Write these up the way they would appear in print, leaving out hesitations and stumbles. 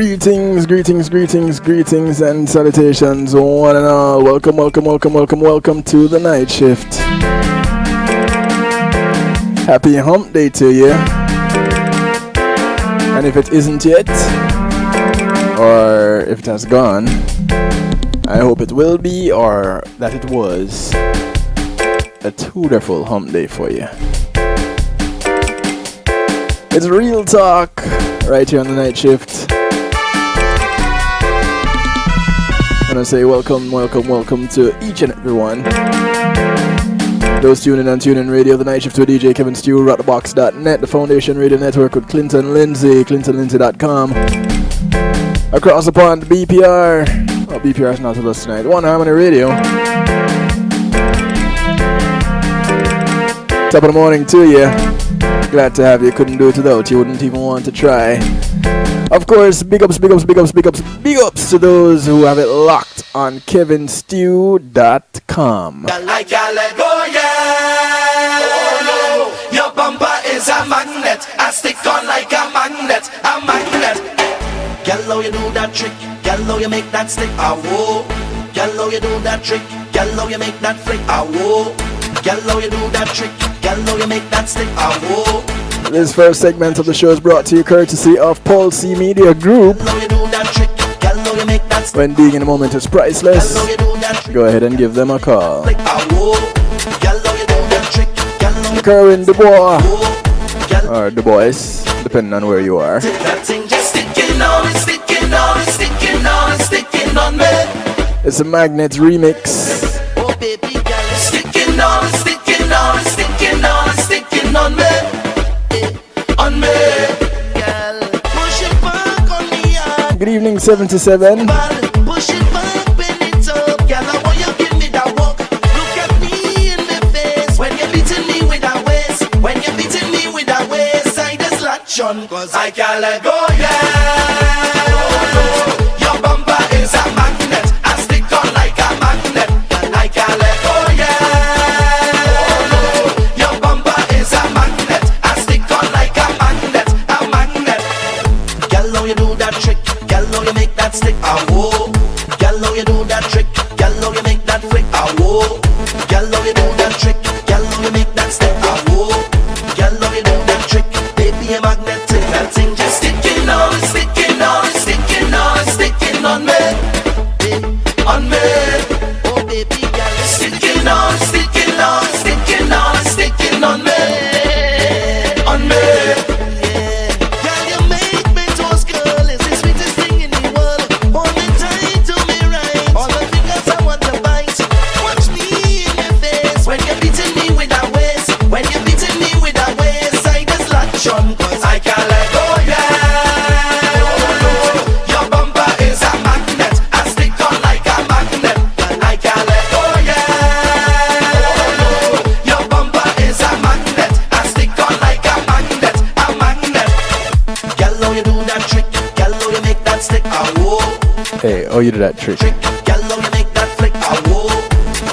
Greetings, and salutations, one and all. Welcome to the night shift. Happy hump day to you. And if it isn't yet, or if it has gone, I hope it will be, or that it was a wonderful hump day for you. It's real talk right here on the night shift. I want to say welcome to each and everyone. Those tuning in on TuneIn Radio, the night shift with DJ Kevin Stew, rockbox.net, the Foundation Radio Network with Clinton Lindsay, clintonlindsay.com. Across the pond, BPR. Oh, BPR is not with us tonight. One Harmony Radio. Top of the morning to you. Glad to have you. Couldn't do it without you. Wouldn't even want to try. Of course, big ups to those who have it locked on kevinstew.com. I can't let go, yeah. Oh, no. Your bumper is a magnet. I stick on like a magnet. Gallo, you do that trick. Gallo, you make that stick. Ah, whoa. Gallo, you do that trick. Gallo, you make that flick. Ah, whoa. Gallo, you do that trick. Gallo, you make that stick. Ah, whoa. This first segment of the show is brought to you courtesy of Paul C Media Group. When being in a moment is priceless, go ahead and give them a call. Kerwin Dubois, or Du Bois, depending on where you are. It's a Magnet remix. Oh baby girl, sticking on me. On me, girl. Push it back on me, Good evening, 77. push it back, bend it up, girl. I want you give me that walk. Look at me in the face when you're beating me with that waist. When you're beating me with that waist, I just latch on, 'cause I can't let go, yeah. Your bumper is a magnet. I stick on like a magnet. I can't let go, yeah. Your bumper is a magnet. I stick on like a magnet. Gallo, you do that trick. Gallo, you make that stick. Ah, whoa. Gallo, you do that trick. Gallo, you make that flick. Ah, whoa. Gallo, you do that trick. Gallo, you make that stick. Ah, whoa. Gallo, you do that trick. Baby, a magnetic. That thing just sticking on me. On me. Oh, baby, girl. Sticking on me. On me. Girl, you make me toast, girl. It's the sweetest thing in the world. Hold me tight to me right. All the fingers I want to bite. Watch me in the face when you're beating me with that waist. When you're beating me with that waist, I just latch on, 'cause I can't let go, yeah. Your bumper is a magnet. I stick on like a magnet. I can't let go, yeah. Your bumper is a magnet. I stick on like a magnet. Gallo, you do that trick. Gallo, you make that stick. Ah, whoa. Hey, oh, you do that trick. Gallo, you make that flick. Ah, whoa.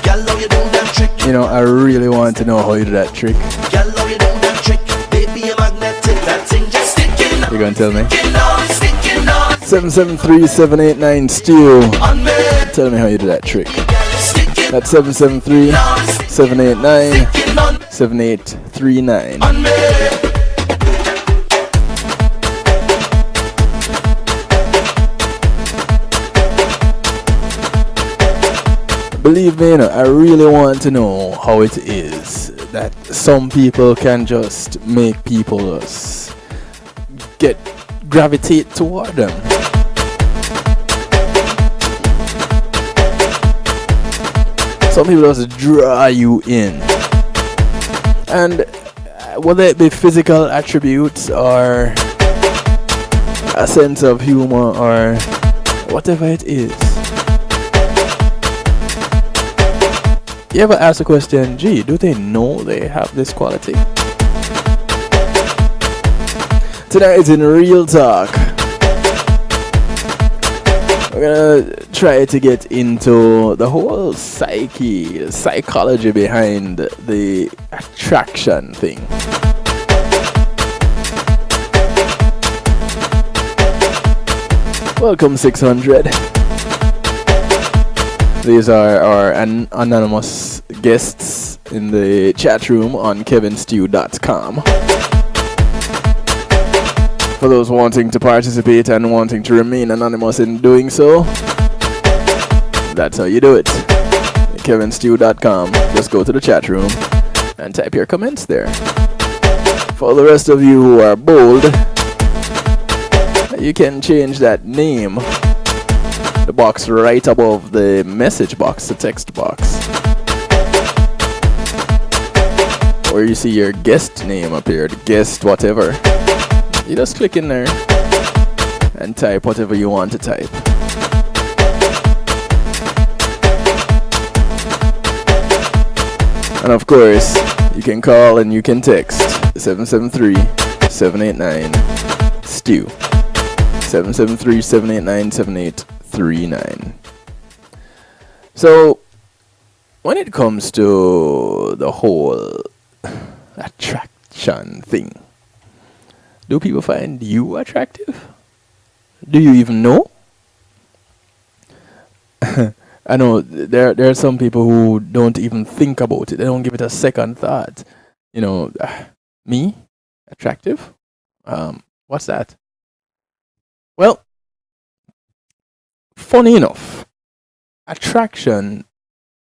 Gallo, you do that trick. You know, I really want to know how you do that trick. Gallo, you do that trick. Baby, you're magnetic. That thing just sticking. You gonna tell me? Sticking on. 773-789 Stew. On me. Tell me how you do that trick. Sticking That's 773-789-7839. on me. Believe me, you know, I really want to know how it is that some people can just make people gravitate toward them. Some people just draw you in. And whether it be physical attributes or a sense of humor or whatever it is. You ever ask the question, gee, do they know they have this quality? Tonight is in Real Talk. We're gonna try to get into the whole psychology behind the attraction thing. Welcome 600. These are our anonymous guests in the chat room on kevinstew.com. For those wanting to participate and wanting to remain anonymous in doing so, that's how you do it. kevinstew.com. Just go to the chat room and type your comments there. For the rest of you who are bold, you can change that name, the box right above the message box, the text box, or you see your guest name up here, the guest whatever. You just click in there and type whatever you want to type. And of course, you can call and you can text 773-789-STEW. 773-789-7839. So, when it comes to the whole attraction thing, do people find you attractive? Do you even know? I know there are some people who don't even think about it. They don't give it a second thought. You know, me? Attractive? What's that? Well, funny enough, attraction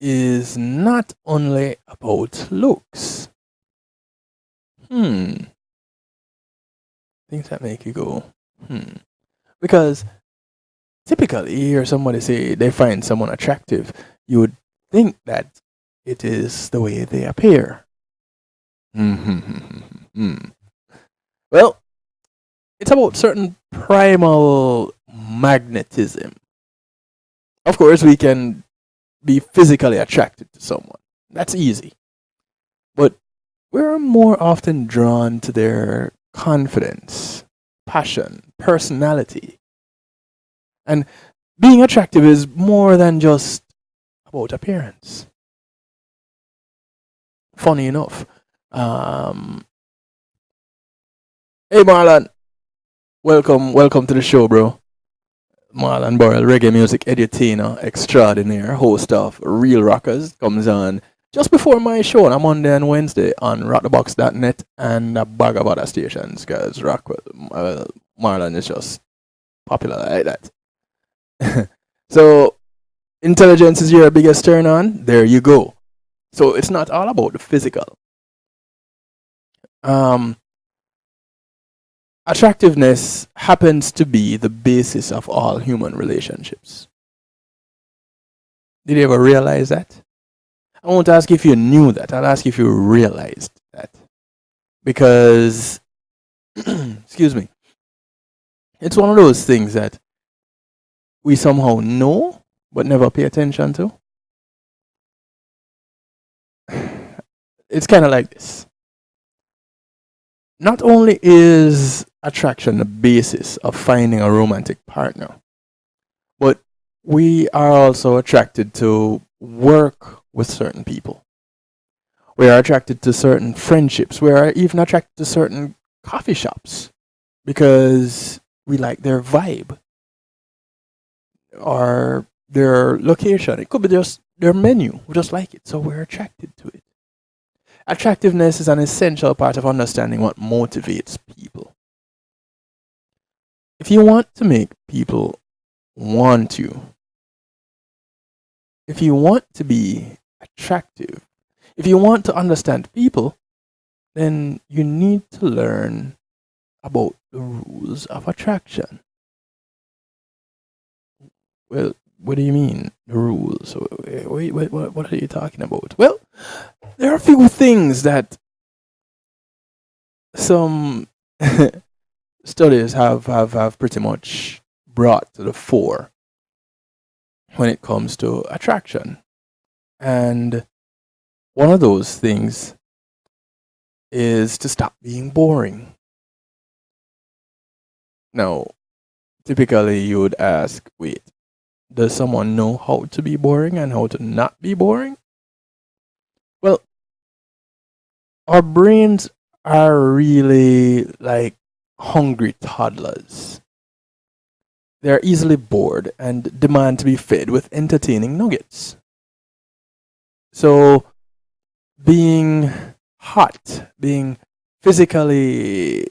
is not only about looks. Things that make you go, Because typically, you hear somebody say they find someone attractive, you would think that it is the way they appear. Well, it's about certain primal magnetism. Of course, we can be physically attracted to someone. That's easy. But we're more often drawn to their confidence, passion, personality. And being attractive is more than just about appearance. Funny enough. Hey Marlon, welcome to the show, bro. Marlon Burrell, reggae music edutainer extraordinaire, host of Real Rockers, comes on just before my show on a Monday and Wednesday on rockthebox.net and a bag of other stations, because Marlon is just popular like that. So, intelligence is your biggest turn on. There you go. So, it's not all about the physical. Attractiveness happens to be the basis of all human relationships. Did you ever realize that? I won't ask if you knew that. I'll ask if you realized that. Because, excuse me, it's one of those things that we somehow know but never pay attention to. It's kind of like this. Not only is attraction the basis of finding a romantic partner, but we are also attracted to work with certain people. We are attracted to certain friendships. We are even attracted to certain coffee shops because we like their vibe or their location. It could be just their menu. We just like it, so we're attracted to it. Attractiveness is an essential part of understanding what motivates people. If you want to make people want you, if you want to be attractive, if you want to understand people, then you need to learn about the rules of attraction. Well, what do you mean, the rules? Wait, what are you talking about? Well, there are a few things that some studies have pretty much brought to the fore when it comes to attraction. And one of those things is to stop being boring. Now, typically you would ask, wait, does someone know how to be boring and how to not be boring? Well, our brains are really like hungry toddlers. They're easily bored and demand to be fed with entertaining nuggets. So, being hot, being physically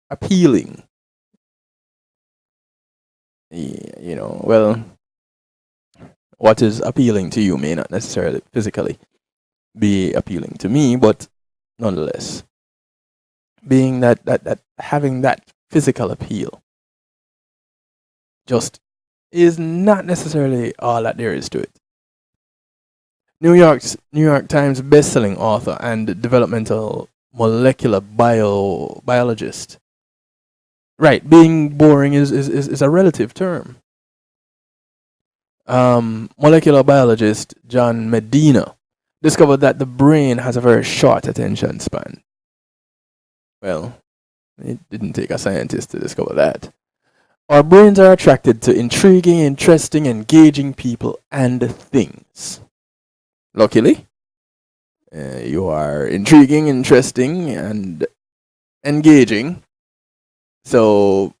appealing, well, what is appealing to you may not necessarily physically be appealing to me, but nonetheless, being that having that physical appeal just is not necessarily all that there is to it. New York Times best-selling author and developmental molecular biologist. Right, being boring is a relative term. Molecular biologist John Medina discovered that the brain has a very short attention span. Well, it didn't take a scientist to discover that. Our brains are attracted to intriguing, interesting, engaging people and things. Luckily, you are intriguing, interesting, and engaging, so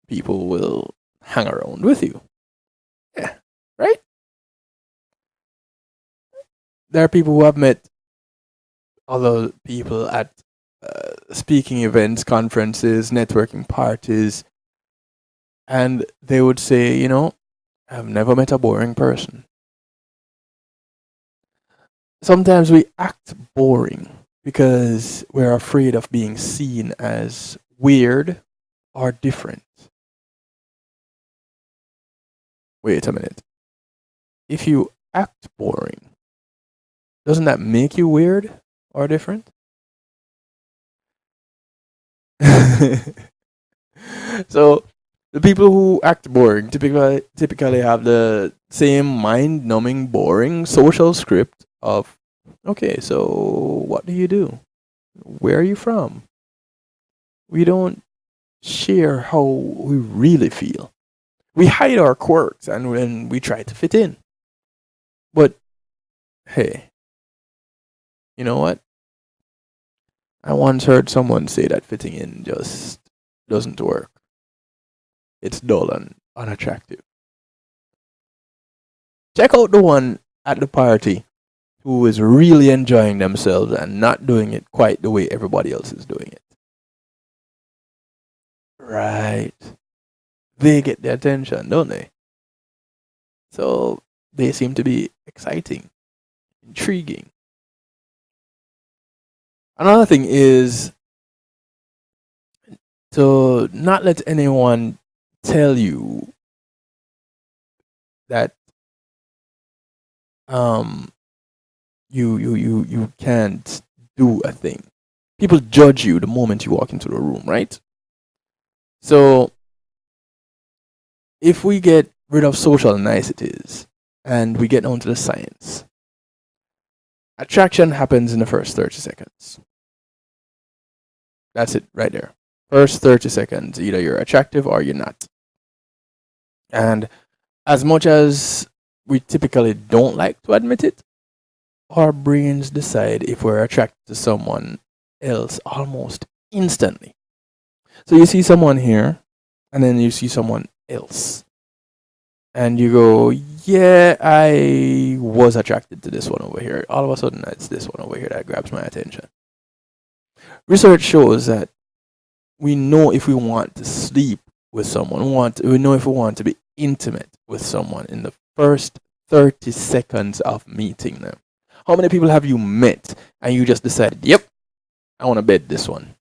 people will hang around with you. Yeah, right? There are people who have met other people at speaking events, conferences, networking parties, and they would say, I've never met a boring person. Sometimes we act boring because we're afraid of being seen as weird or different. Wait a minute. If you act boring, doesn't that make you weird or different? So the people who act boring typically have the same mind-numbing, boring social script of, okay, so what do you do? Where are you from? We don't share how we really feel. We hide our quirks and when we try to fit in. But hey, you know what? I once heard someone say that fitting in just doesn't work. It's dull and unattractive. Check out the one at the party who is really enjoying themselves and not doing it quite the way everybody else is doing it. Right. They get the attention, don't they? So they seem to be exciting, intriguing. Another thing is to not let anyone tell you that you can't do a thing. People judge you the moment you walk into the room, right? So if we get rid of social niceties and we get down to the science, attraction happens in the first 30 seconds. That's it right there. First 30 seconds, either you're attractive or you're not. And as much as we typically don't like to admit it, our brains decide if we're attracted to someone else almost instantly. So you see someone here, and then you see someone else. And you go, yeah, I was attracted to this one over here. All of a sudden, it's this one over here that grabs my attention. Research shows that we know if we want to sleep with someone, we know if we want to be intimate with someone in the first 30 seconds of meeting them. How many people have you met and you just decided, yep, I want to bed this one?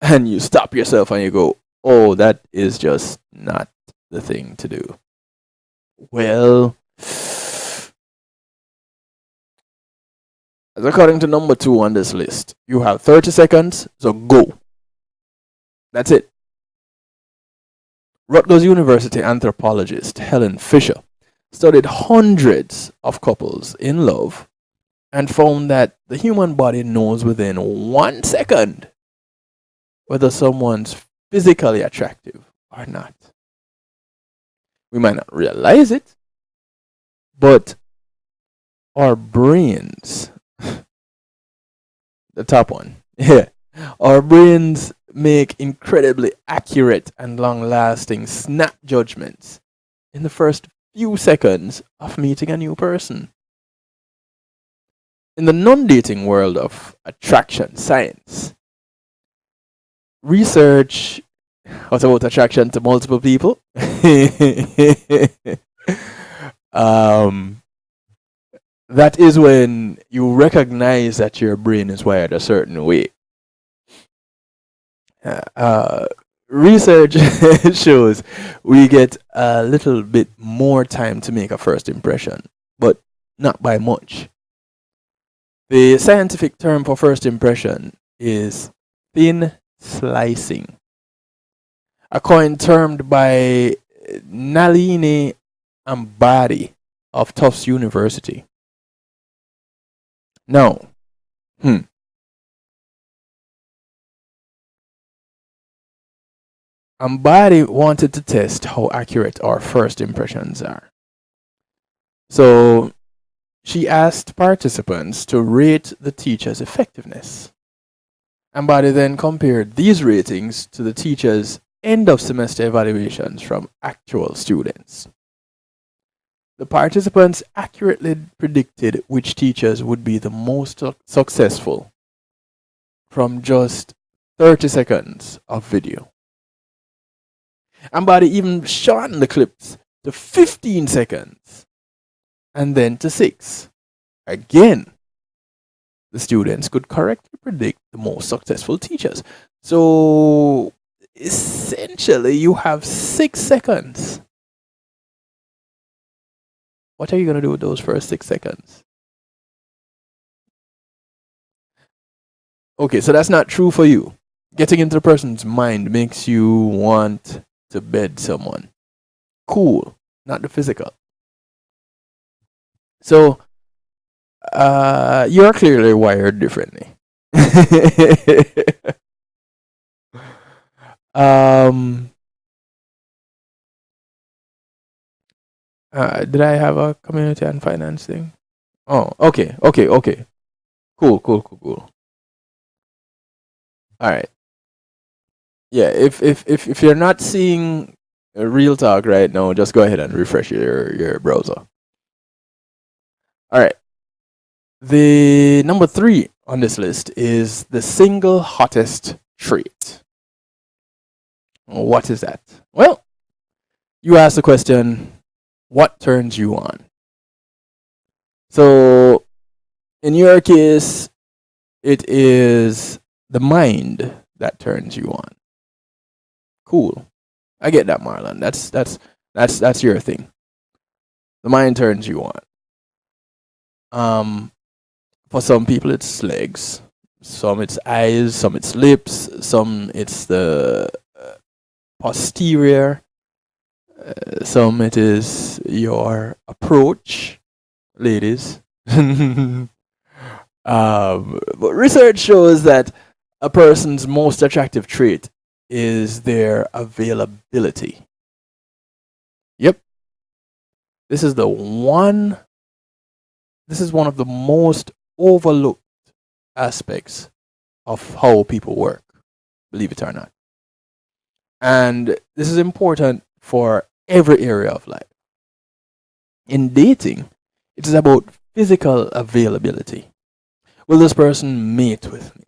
And you stop yourself and you go, oh, that is just not the thing to do. Well, as according to number 2 on this list, you have 30 seconds, so go. That's it. Rutgers University anthropologist Helen Fisher studied hundreds of couples in love and found that the human body knows within 1 second whether someone's physically attractive or not. We might not realize it, but our brains, the top one, yeah, our brains make incredibly accurate and long lasting snap judgments in the first few seconds of meeting a new person. In the non dating world of attraction science, research what about attraction to multiple people? um, that is when you recognize that your brain is wired a certain way. Research shows we get a little bit more time to make a first impression, but not by much. The scientific term for first impression is thin slicing, a coin termed by Nalini Ambari of Tufts University. Now, Ambari wanted to test how accurate our first impressions are. So she asked participants to rate the teacher's effectiveness. Ambari then compared these ratings to the teacher's end of semester evaluations from actual students. The participants accurately predicted which teachers would be the most successful from just 30 seconds of video. Ambari even shortened the clips to 15 seconds and then to 6. Again, the students could correctly predict the most successful teachers. So essentially, you have 6 seconds. What are you going to do with those first 6 seconds? Okay, so that's not true for you. Getting into a person's mind makes you want to bed someone. Cool, not the physical. So, you're clearly wired differently. Did I have a community and finance thing? Oh, okay. Cool. All right. Yeah, if you're not seeing a real talk right now, just go ahead and refresh your browser. All right. The number 3 on this list is the single hottest trait. What is that? Well, you asked the question, what turns you on? So, in your case, it is the mind that turns you on. Cool. I get that, Marlon. That's your thing. The mind turns you on. For some people, it's legs. Some it's eyes. Some it's lips. Some it's the posterior. Some it is your approach, ladies. But research shows that a person's most attractive trait is their availability. Yep. This is one of the most overlooked aspects of how people work, believe it or not. And this is important for every area of life. In dating, it is about physical availability. Will this person mate with me?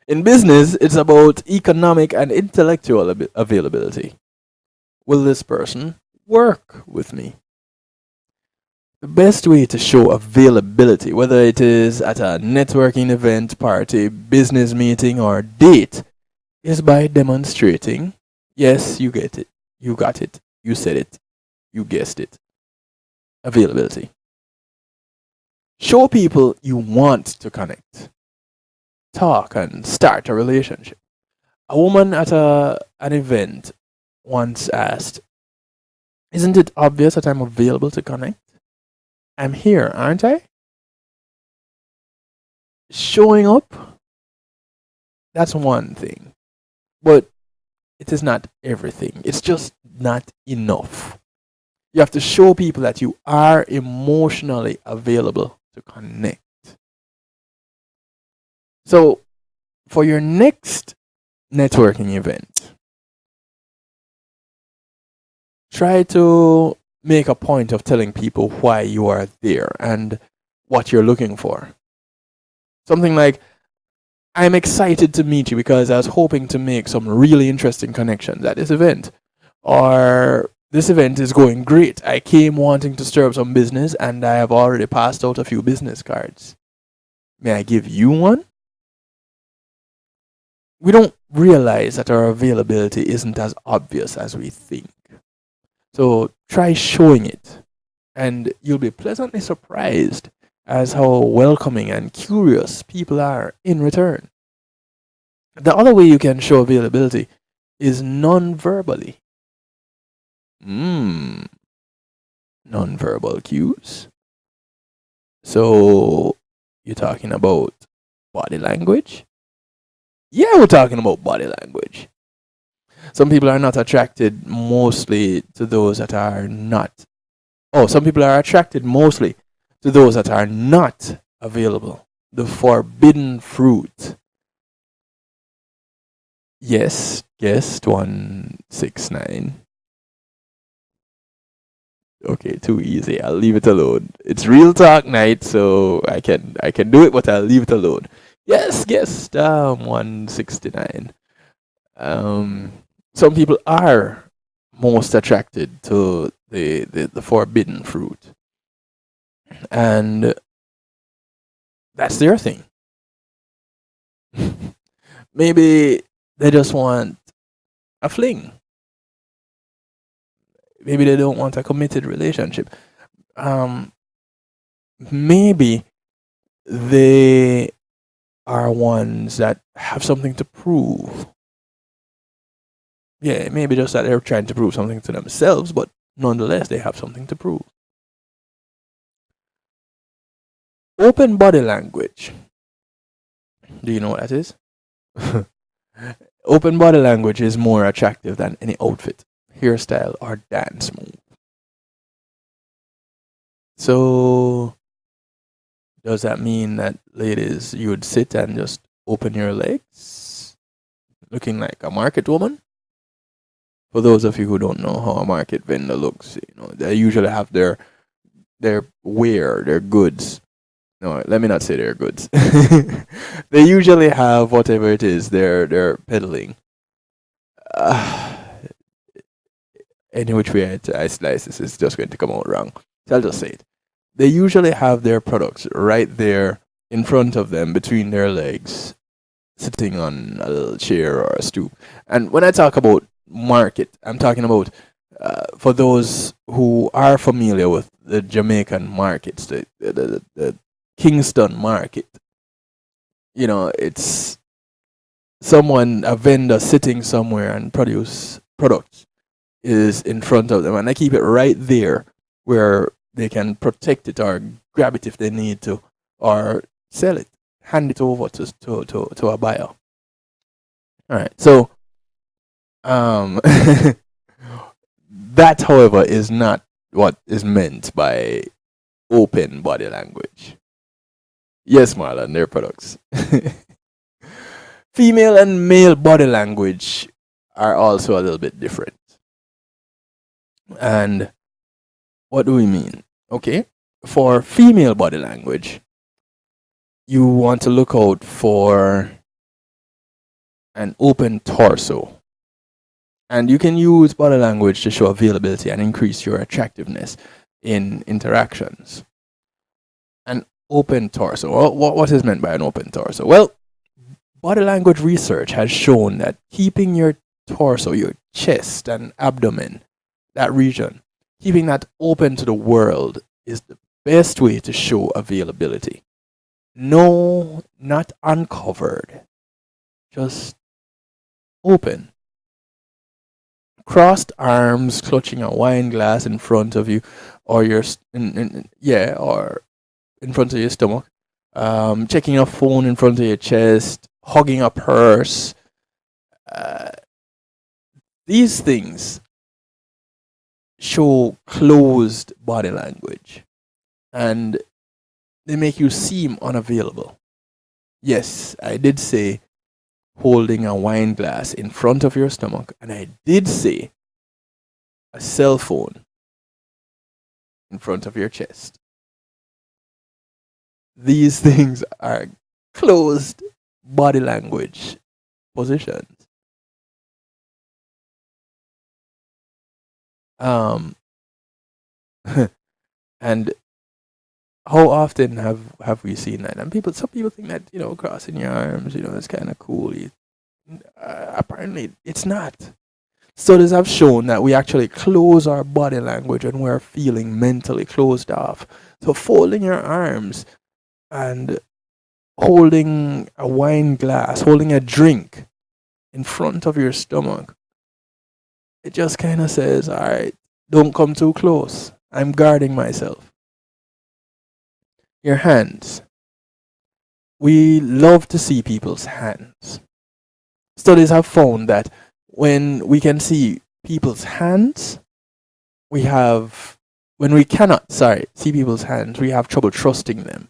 In business, it's about economic and intellectual availability. Will this person work with me? The best way to show availability, whether it is at a networking event, party, business meeting, or date, is by demonstrating, yes, you get it, you got it, you said it, you guessed it. Availability. Show people you want to connect, talk, and start a relationship. A woman at an event once asked, "Isn't it obvious that I'm available to connect? I'm here, aren't I?" Showing up, that's one thing, but it is not everything. It's just not enough. You have to show people that you are emotionally available to connect. So, for your next networking event, try to make a point of telling people why you are there and what you're looking for. Something like, I'm excited to meet you because I was hoping to make some really interesting connections at this event. Or this event is going great. I came wanting to stir up some business and I have already passed out a few business cards. May I give you one? We don't realize that our availability isn't as obvious as we think. So try showing it, and you'll be pleasantly surprised as how welcoming and curious people are in return. The other way you can show availability is non-verbally. Mm, non-verbal cues. So you're talking about body language? Yeah, we're talking about body language. Some people are not attracted mostly to those that are not. Oh, some people are attracted mostly to those that are not available. The forbidden fruit. Yes, guest 169. Okay, too easy. I'll leave it alone. It's real talk night, so I can do it, but I'll leave it alone. Yes, guest 169. Um, some people are most attracted to the forbidden fruit, and that's their thing. Maybe they just want a fling. Maybe they don't want a committed relationship. Um, maybe they are ones that have something to prove. Yeah, maybe just that they're trying to prove something to themselves, but nonetheless, they have something to prove. Open body language. Do you know what that is? Open body language is more attractive than any outfit, hairstyle, or dance move. So, does that mean that, ladies, you would sit and just open your legs, looking like a market woman? For those of you who don't know how a market vendor looks, they usually have their wear, their goods. No, let me not say their goods. They usually have whatever it is they're peddling. Uh, any which way I slice this is just going to come out wrong. So I'll just say it. They usually have their products right there in front of them between their legs, sitting on a little chair or a stoop. And when I talk about market, I'm talking about for those who are familiar with the Jamaican markets, the Kingston market. It's a vendor sitting somewhere and produce products is in front of them, and I keep it right there where they can protect it or grab it if they need to, or sell it, hand it over to a buyer. All right, so um, that, however, is not what is meant by open body language. Yes, Marlon, their products. Female and male body language are also a little bit different. And what do we mean? Okay, for female body language, you want to look out for an open torso. And you can use body language to show availability and increase your attractiveness in interactions. An open torso. What is meant by an open torso? Well, body language research has shown that keeping your torso, your chest and abdomen, that region, keeping that open to the world is the best way to show availability. No, not uncovered, just open. Crossed arms, clutching a wine glass in front of you, or or in front of your stomach. Checking a phone in front of your chest, hugging a purse. Uh, these things show closed body language, and they make you seem unavailable. Yes, I did say holding a wine glass in front of your stomach, and I did say a cell phone in front of your chest. These things are closed body language positions. Um, and how often have we seen that? And some people think that crossing your arms, is kind of cool. Apparently, it's not. Studies have shown that we actually close our body language when we're feeling mentally closed off. So folding your arms and holding a wine glass, holding a drink in front of your stomach, it just kind of says, all right, don't come too close. I'm guarding myself. Your hands. We love to see people's hands. Studies have found that when we can see people's hands, when we cannot, see people's hands, we have trouble trusting them.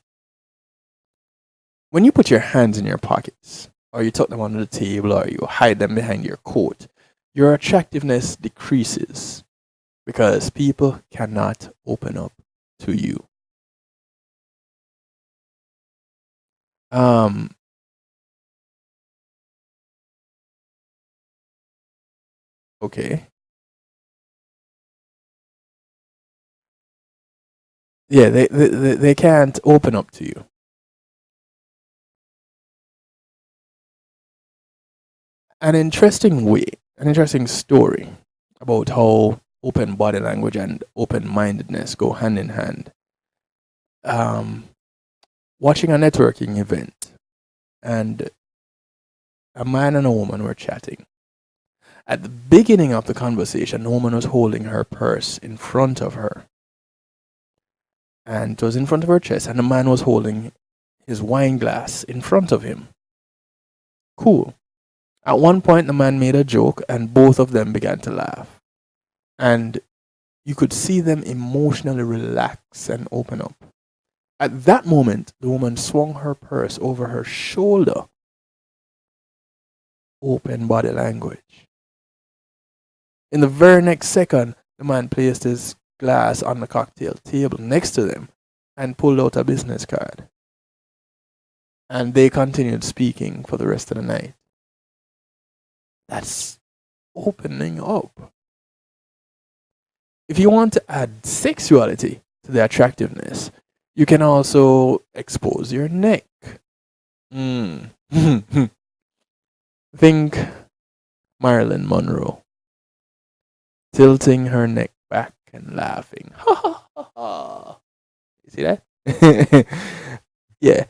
When you put your hands in your pockets, or you tuck them under the table, or you hide them behind your coat, your attractiveness decreases because people cannot open up to you. Okay. Yeah, they can't open up to you. An interesting story about how open body language and open mindedness go hand in hand. Watching a networking event, and a man and a woman were chatting. At the beginning of the conversation, the woman was holding her purse in front of her. And it was in front of her chest, and the man was holding his wine glass in front of him. Cool. At one point, the man made a joke, and both of them began to laugh. And you could see them emotionally relax and open up. At that moment, the woman swung her purse over her shoulder. Open body language. In the very next second, the man placed his glass on the cocktail table next to them and pulled out a business card. And they continued speaking for the rest of the night. That's opening up. If you want to add sexuality to the attractiveness, you can also expose your neck. Think Marilyn Monroe tilting her neck back and laughing. Ha ha ha ha. You see that? Yeah.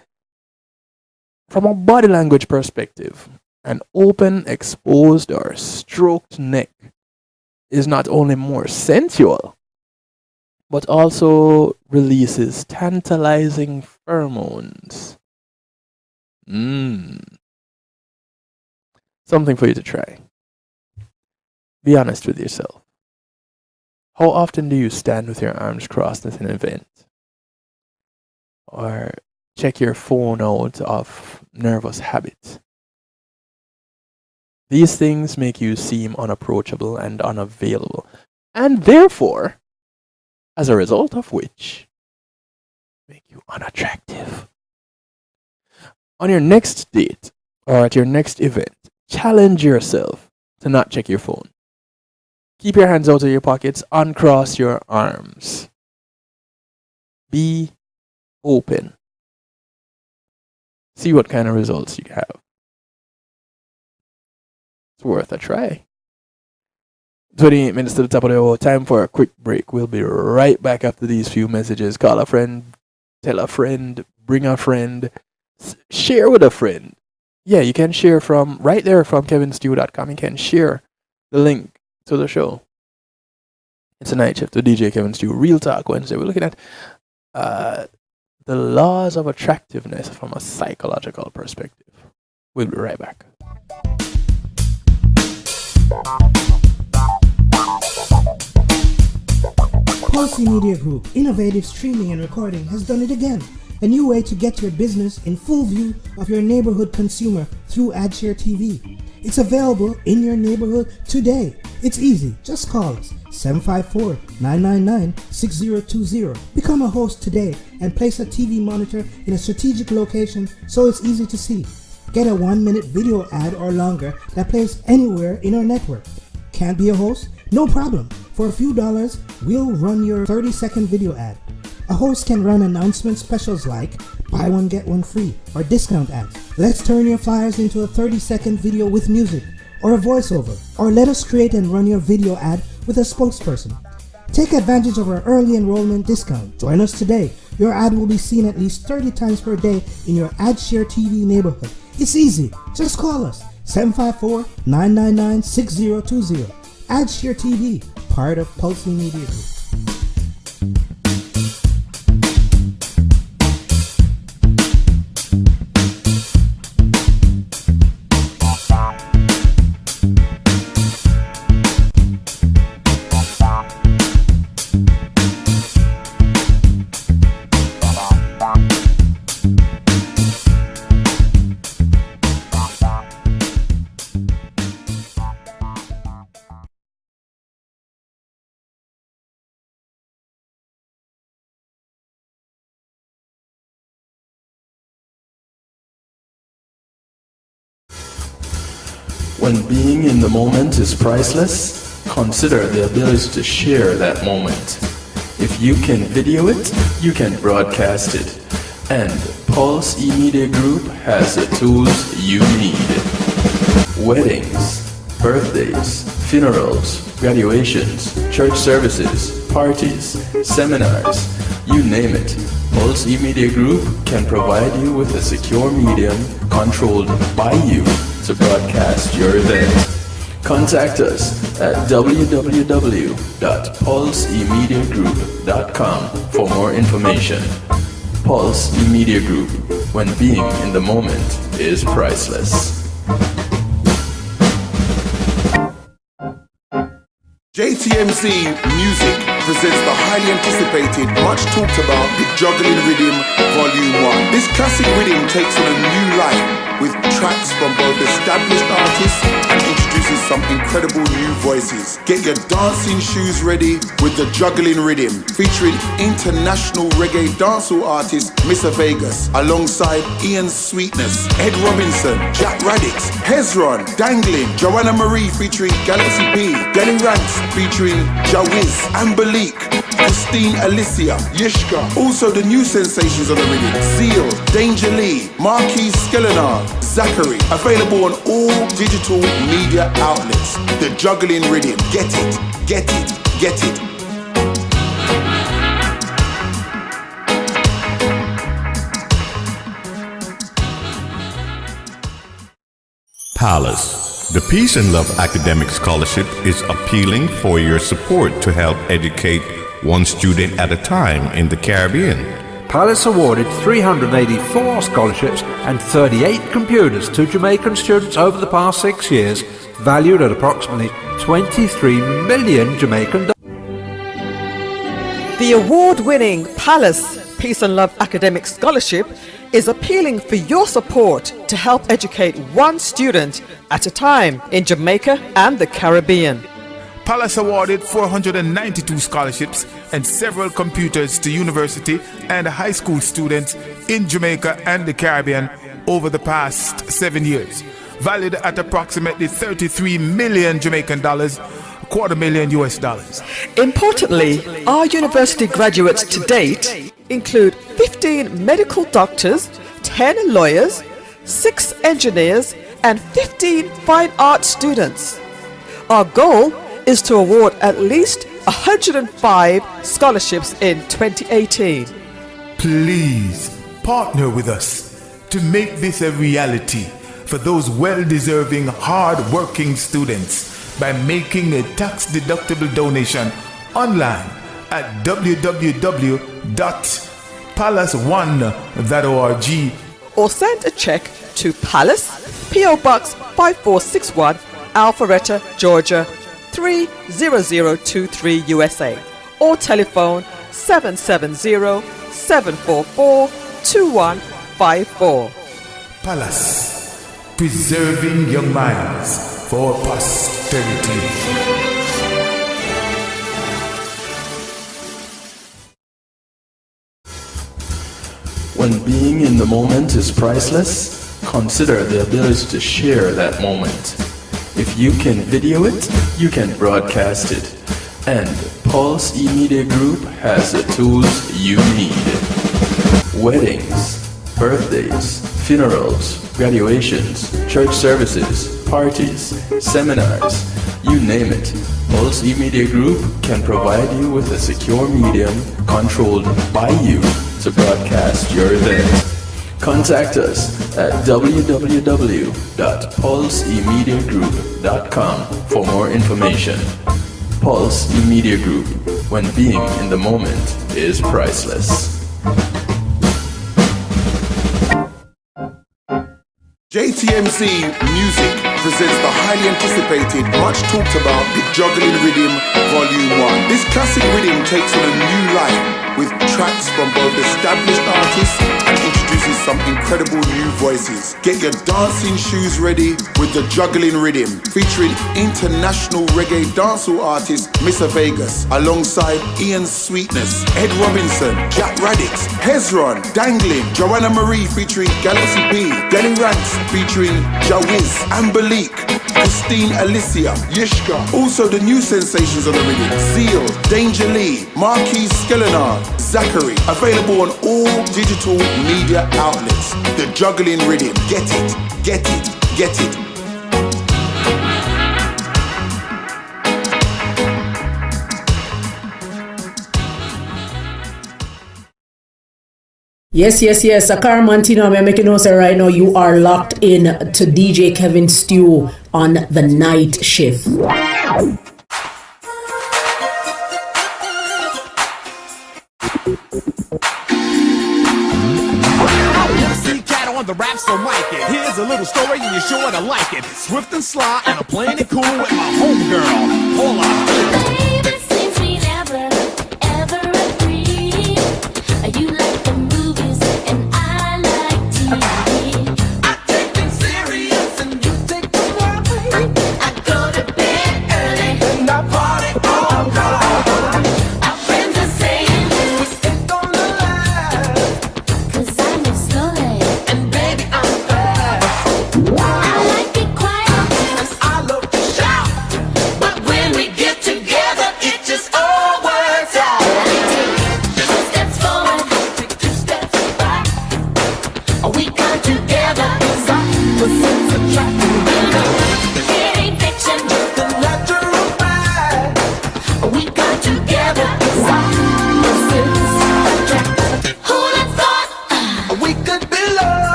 From a body language perspective, an open, exposed, or stroked neck is not only more sensual, but also releases tantalizing pheromones. Something for you to try. Be honest with yourself. How often do you stand with your arms crossed at an event? Or check your phone out of nervous habit? These things make you seem unapproachable and unavailable, and therefore, as a result of which, make you unattractive. On your next date or at your next event, challenge yourself to not check your phone. Keep your hands out of your pockets, uncross your arms. Be open. See what kind of results you have. It's worth a try. 28 minutes to the top of the hour. Time for a quick break. We'll be right back after these few messages. Call a friend, tell a friend, bring a friend, share with a friend. Yeah, you can share from right there from kevinstew.com. You can share the link to the show. It's a night shift with DJ Kevin Stew. Real Talk Wednesday. We're looking at the laws of attractiveness from a psychological perspective. We'll be right back. Quality Media Group, innovative streaming and recording, has done it again. a new way to get your business in full view of your neighborhood consumer through AdShare TV. It's available in your neighborhood today. It's easy. Just call us 754-999-6020. Become a host today and place a TV monitor in a strategic location so it's easy to see. Get a 1-minute video ad or longer that plays anywhere in our network. Can't be a host? No problem. For a few dollars, we'll run your 30-second video ad. A host can run announcement specials like buy one get one free or discount ads. Let's turn your flyers into a 30-second video with music or a voiceover, or let us create and run your video ad with a spokesperson. Take advantage of our early enrollment discount. Join us today. Your ad will be seen at least 30 times per day in your AdShare TV neighborhood. It's easy. Just call us 754-999-6020. AdShare TV, part of Pulse Media Group. When being in the moment is priceless, consider the ability to share that moment. If you can video it, you can broadcast it. And Pulse E-Media Group has the tools you need. Weddings, birthdays, funerals, graduations, church services, parties, seminars, you name it. Pulse E-Media Group can provide you with a secure medium controlled by you to broadcast your event. Contact us at www.pulsemediagroup.com for more information. Pulse E-Media Group, when being in the moment is priceless. JTMZ Music presents the highly anticipated, much talked about, The Juggling Rhythm Volume 1. This classic rhythm takes on a new life with tracks from both established artists and introduces some incredible new voices. Get your dancing shoes ready with The Juggling Rhythm, featuring international reggae dancehall artist Mr. Vegas, alongside Ian Sweetness, Ed Robinson, Jack Radix, Hezron, Dangling, Joanna Marie featuring Galaxy B, Denny Ranks featuring Jawiz, Ambalik, Christine Alicia, Yishka. Also the new sensations on the rhythm: Zeal, Danger Lee, Marquis Skelenar, Zachary. Available on all digital media outlets. The Juggling Rhythm. Get it, get it, get it. Palace. The Peace and Love Academic Scholarship is appealing for your support to help educate one student at a time in the Caribbean. Palace awarded 384 scholarships and 38 computers to Jamaican students over the past 6 years, valued at approximately 23 million Jamaican dollars. The award-winning Palace Peace and Love Academic Scholarship is appealing for your support to help educate one student at a time in Jamaica and the Caribbean. Palace awarded 492 scholarships and several computers to university and high school students in Jamaica and the Caribbean over the past 7 years, valued at approximately 33 million Jamaican dollars, $250,000 US. Importantly, our university graduates to date include 15 medical doctors, 10 lawyers, 6 engineers, and 15 fine arts students. Our goal is to award at least 105 scholarships in 2018. Please partner with us to make this a reality for those well-deserving, hard-working students by making a tax-deductible donation online at www.palace1.org or send a check to Palace, P.O. Box 5461, Alpharetta, Georgia 30023 USA, or telephone 770-744-5444. 2154. Palace, preserving young minds for posterity. When being in the moment is priceless, consider the ability to share that moment. If you can video it, you can broadcast it. And Pulse E-Media Group has the tools you need. Weddings, birthdays, funerals, graduations, church services, parties, seminars, you name it. Pulse E-Media Group can provide you with a secure medium controlled by you to broadcast your event. Contact us at www.pulsemediagroup.com for more information. Pulse E-Media Group, when being in the moment is priceless. JTMC Music presents the highly anticipated, much talked about, The Juggling Rhythm Volume 1. This classic rhythm takes on a new life with tracks from both established artists and introduces some incredible new voices. Get your dancing shoes ready with The Juggling Rhythm, featuring international reggae dancehall artist Mr. Vegas, alongside Ian Sweetness, Ed Robinson, Jack Radix, Hezron, Dangling, Joanna Marie featuring Galaxy B, Danny Ranks featuring Jawiz, Ambalik, Christine Alicia, Yishka. Also the new sensations on the rhythm: Seal, Danger Lee, Marquis Skelenar, Zachary. Available on all digital media outlets. The Juggling Rhythm. Get it, get it, get it. Yes. Akar Mantino, I'm making notes right now. You are locked in to DJ Kevin Stew on the night shift. On the rap, so mic it. Here's a little story and you're sure to like it. Swift and sly and I'm playing it cool with my homegirl. Hold on. Baby, seems we never, ever agree. You like the movies and I like TV. I take them serious and you take them light. I go to bed early and I party all night. Our friends are saying we ain't gonna lie, 'cause I'm your slowly.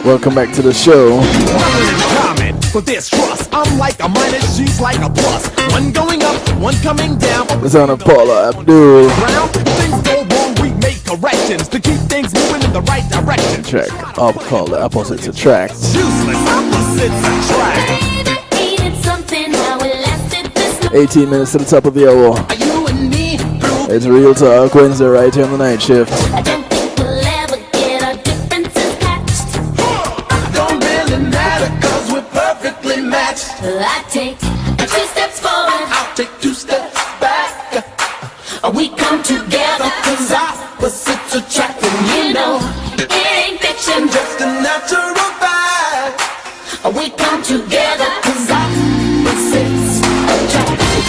Welcome back to the show. For this trust, I'm like a minus, she's like a plus. One going up, one coming down. The sound of Paula Abdul. Things go wrong, we make corrections to keep things moving in the right direction. Track up called The Opposites Attract. Useless opposites attract. 18 minutes to the top of the hour. It's Real Talk Wednesday right here on the night shift. I don't think we'll ever get our differences patched. Don't really matter 'cause we're perfectly matched. I take 2 steps forward, I'll take 2 steps back. we come together 'cause opposites attract. And you know, it ain't fiction, Just a natural vibe. we come together 'cause opposites attract.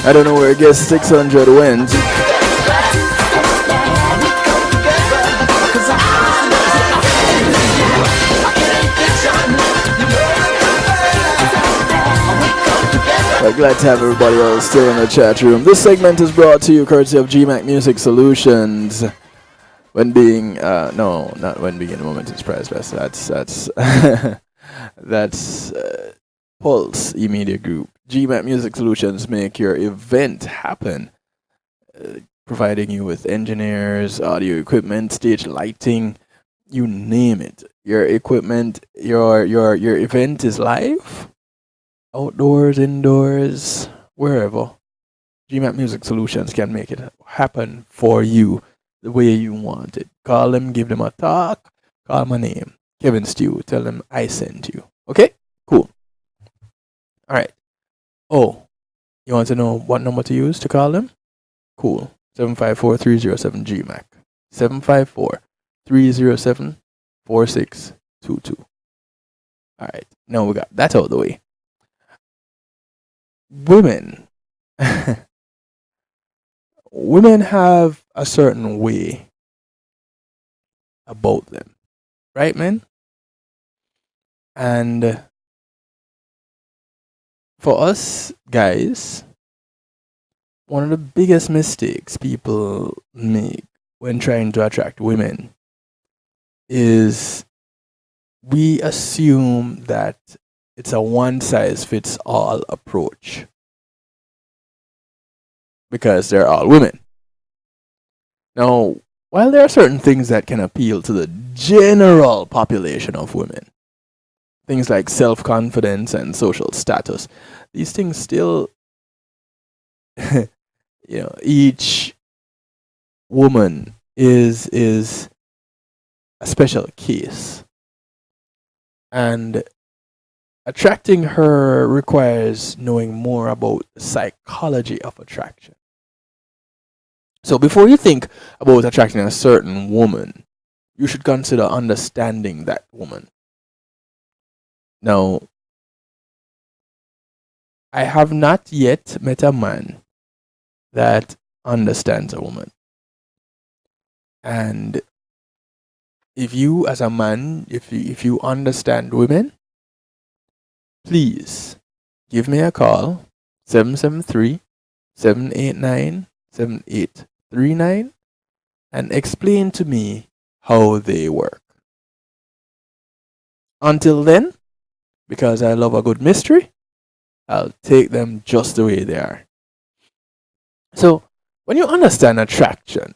I don't know where Guess 600 went. But glad to have everybody else still in the chat room. This segment is brought to you courtesy of GMAC Music Solutions. When being, no, not when being in a moment is priceless. That's that's Pulse E-Media Group. GMAC Music Solutions make your event happen, providing you with engineers, audio equipment, stage lighting, you name it. Your equipment, your event is live, outdoors, indoors, wherever. GMAC Music Solutions can make it happen for you the way you want it. Call them, give them a talk, call my name, Kevin Stew. Tell them I sent you. Okay? Cool. All right. Oh, you want to know what number to use to call them? Cool. 754-307 GMAC. 754-307-4622. All right. Now we got that out of the way. Women. Women have a certain way about them. Right, men? And for us guys, one of the biggest mistakes people make when trying to attract women is we assume that it's a one size fits all approach because they're all women. Now, while there are certain things that can appeal to the general population of women, things like self-confidence and social status, these things still, each woman is a special case. And attracting her requires knowing more about the psychology of attraction. So before you think about attracting a certain woman, you should consider understanding that woman. Now, I have not yet met a man that understands a woman. And if you as a man, if you understand women, please give me a call, 773-789-7839, and explain to me how they work. Until then, because I love a good mystery, I'll take them just the way they are. So, when you understand attraction,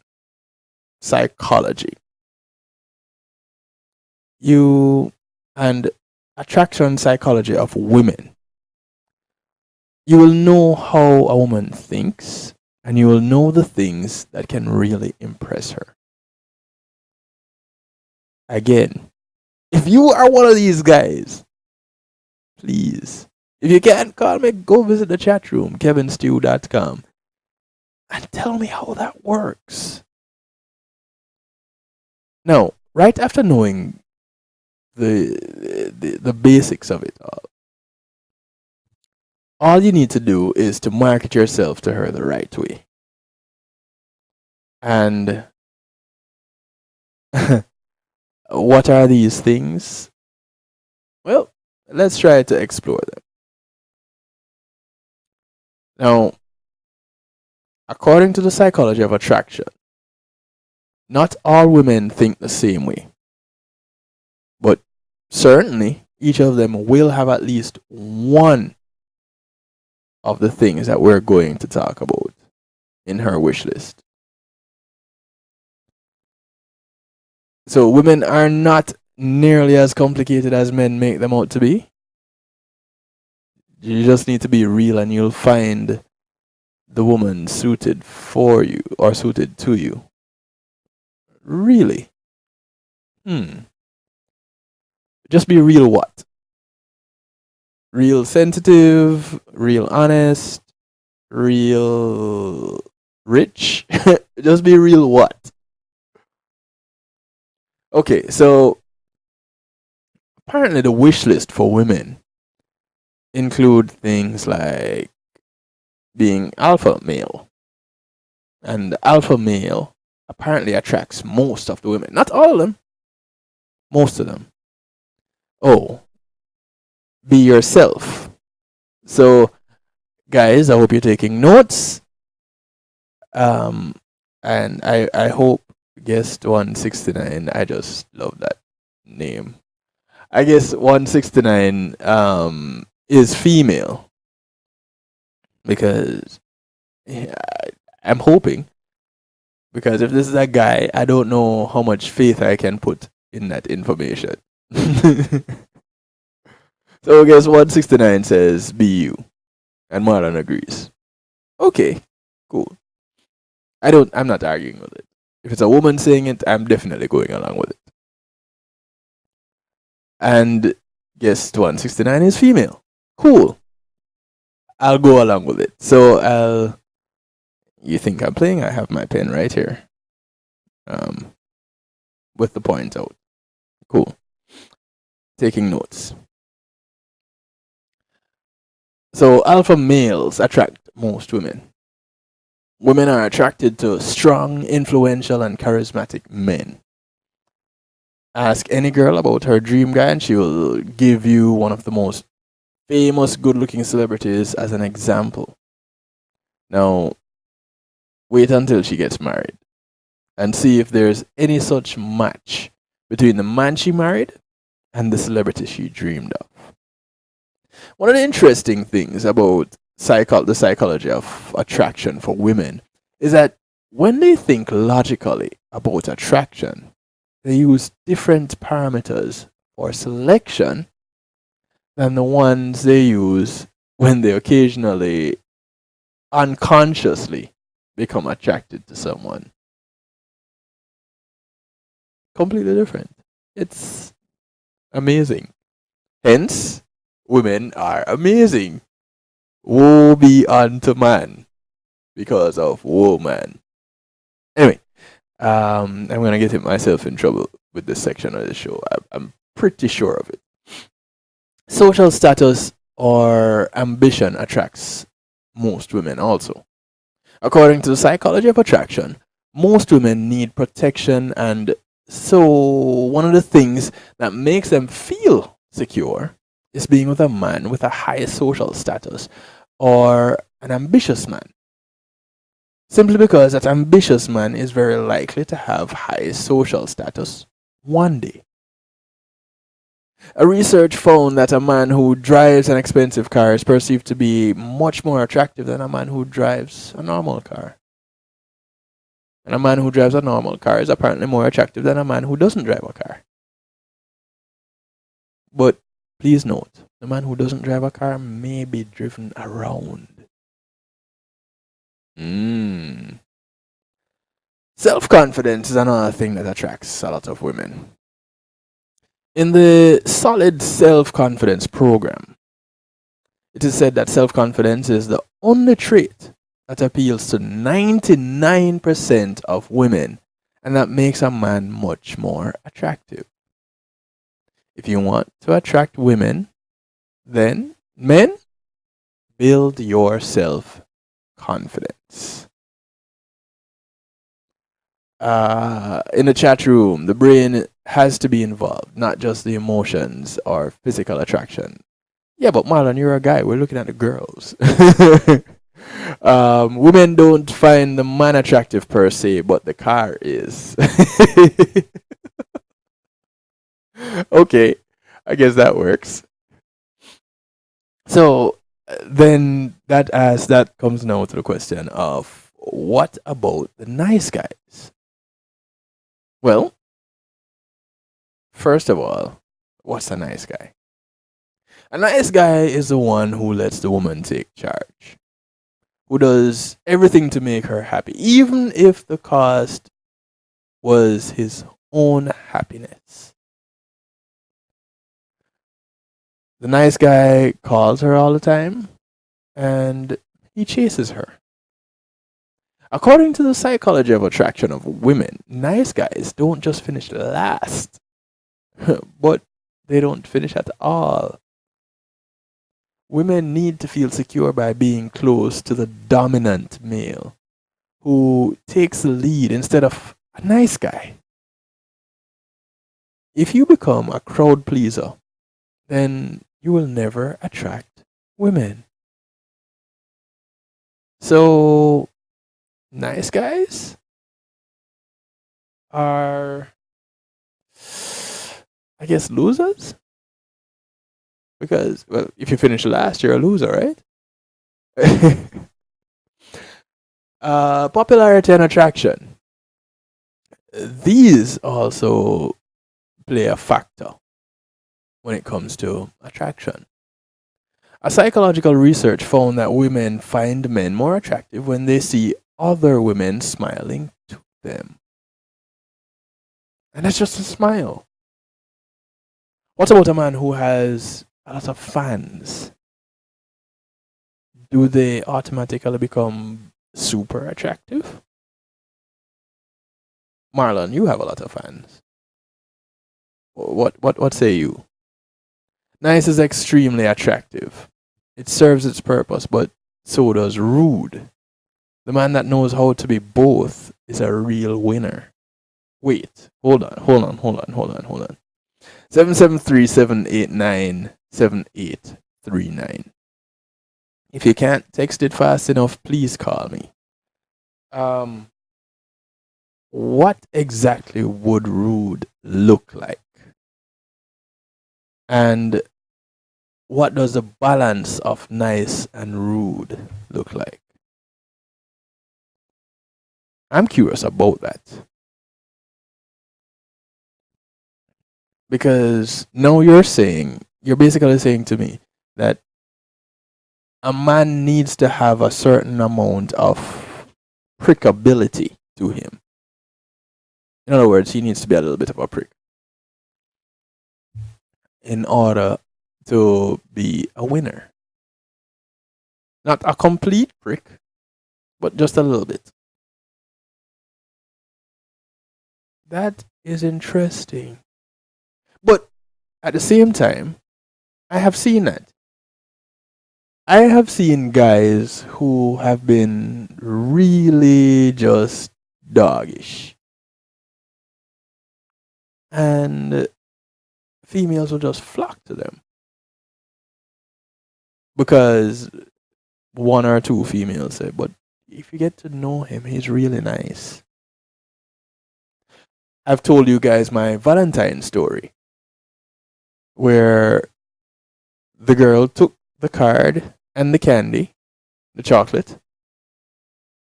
psychology, and attraction psychology of women, you will know how a woman thinks, and you will know the things that can really impress her. Again, if you are one of these guys, please, if you can't call me, go visit the chat room, kevinstew.com, and tell me how that works. Now, right after knowing the basics of it all you need to do is to market yourself to her the right way. And what are these things? Well, let's try to explore them. Now, according to the psychology of attraction, not all women think the same way. But certainly, each of them will have at least one of the things that we're going to talk about in her wish list. So women are not nearly as complicated as men make them out to be. You just need to be real and you'll find the woman suited for you or suited to you. Really? Just be real what? Real sensitive, real honest, real rich. Just be real what? Okay, so apparently the wish list for women include things like being alpha male. And the alpha male apparently attracts most of the women. Not all of them, most of them. Oh, be yourself. So, guys, I hope you're taking notes. Um, and I hope guest 169. I just love that name. I guess 169 is female because yeah, I'm hoping, because if this is a guy, I don't know how much faith I can put in that information. So I guess 169 says be you, and Marlon agrees. Okay, cool. I'm not arguing with it. If it's a woman saying it, I'm definitely going along with it. And guess 169 is female. Cool. I'll go along with it. So you think I'm playing? I have my pen right here. With the point out. Cool. Taking notes. So alpha males attract most women. Women are attracted to strong, influential, and charismatic men. Ask any girl about her dream guy, and she will give you one of the most famous, good-looking celebrities as an example. Now, wait until she gets married and see if there's any such match between the man she married and the celebrity she dreamed of. One of the interesting things about the psychology of attraction for women is that when they think logically about attraction, they use different parameters for selection than the ones they use when they occasionally unconsciously become attracted to someone. Completely different. It's amazing. Hence, women are amazing. Woe be unto man because of woman. Anyway, I'm gonna get myself in trouble with this section of the show. I'm pretty sure of it. Social status or ambition attracts most women also. According to the psychology of attraction, most women need protection, and so one of the things that makes them feel secure is being with a man with a high social status or an ambitious man. Simply because that ambitious man is very likely to have high social status one day. A research found that a man who drives an expensive car is perceived to be much more attractive than a man who drives a normal car. And a man who drives a normal car is apparently more attractive than a man who doesn't drive a car. But please note, the man who doesn't drive a car may be driven around. Self-confidence is another thing that attracts a lot of women. In the Solid Self-Confidence program, it is said that self-confidence is the only trait that appeals to 99% of women, and that makes a man much more attractive. If you want to attract women, then men, build your self-confidence. In the chat room, the brain has to be involved, not just the emotions or physical attraction. Yeah, but Marlon, you're a guy. We're looking at the girls. Women don't find the man attractive per se, but the car is. Okay, I guess that works. So then that comes now to the question of what about the nice guys? Well, first of all, what's a nice guy? A nice guy is the one who lets the woman take charge, who does everything to make her happy, even if the cost was his own happiness. The nice guy calls her all the time, and he chases her. According to the psychology of attraction of women, nice guys don't just finish last, but they don't finish at all. Women need to feel secure by being close to the dominant male who takes the lead instead of a nice guy. If you become a crowd pleaser, then you will never attract women. So, nice guys are, I guess, losers? Because, well, if you finish last, you're a loser, right? Popularity and attraction. These also play a factor when it comes to attraction. A psychological research found that women find men more attractive when they see other women smiling to them. And that's just a smile. What about a man who has a lot of fans? Do they automatically become super attractive? Marlon, you have a lot of fans. What say you? Nice is extremely attractive. It serves its purpose, but so does rude. The man that knows how to be both is a real winner. Wait, hold on. 773-789-7839. If you can't text it fast enough, please call me. What exactly would rude look like? And what does the balance of nice and rude look like? I'm curious about that. Because now you're basically saying to me that a man needs to have a certain amount of prickability to him. In other words, he needs to be a little bit of a prick in order to be a winner. Not a complete prick, but just a little bit. That is interesting. But at the same time, I have seen that. I have seen guys who have been really just doggish. And females will just flock to them. Because one or two females say, but if you get to know him, he's really nice. I've told you guys my Valentine story, where the girl took the card and the candy, the chocolate,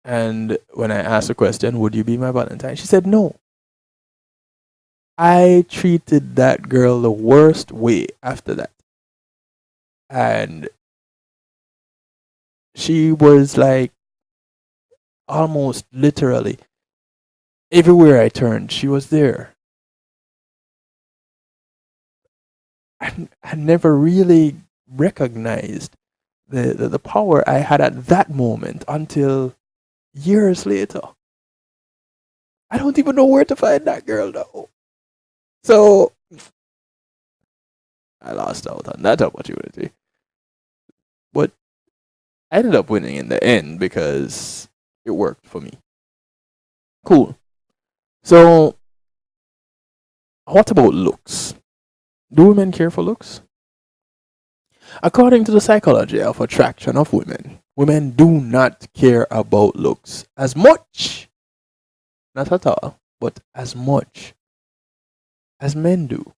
and when I asked the question, would you be my Valentine? She said no. I treated that girl the worst way after that. And she was like, almost literally, everywhere I turned, she was there. I never really recognized the power I had at that moment until years later. I don't even know where to find that girl though. So I lost out on that opportunity. But I ended up winning in the end because it worked for me. Cool. So what about looks? Do women care for looks? According to the psychology of attraction of women, women do not care about looks as much, not at all, but as much as men do.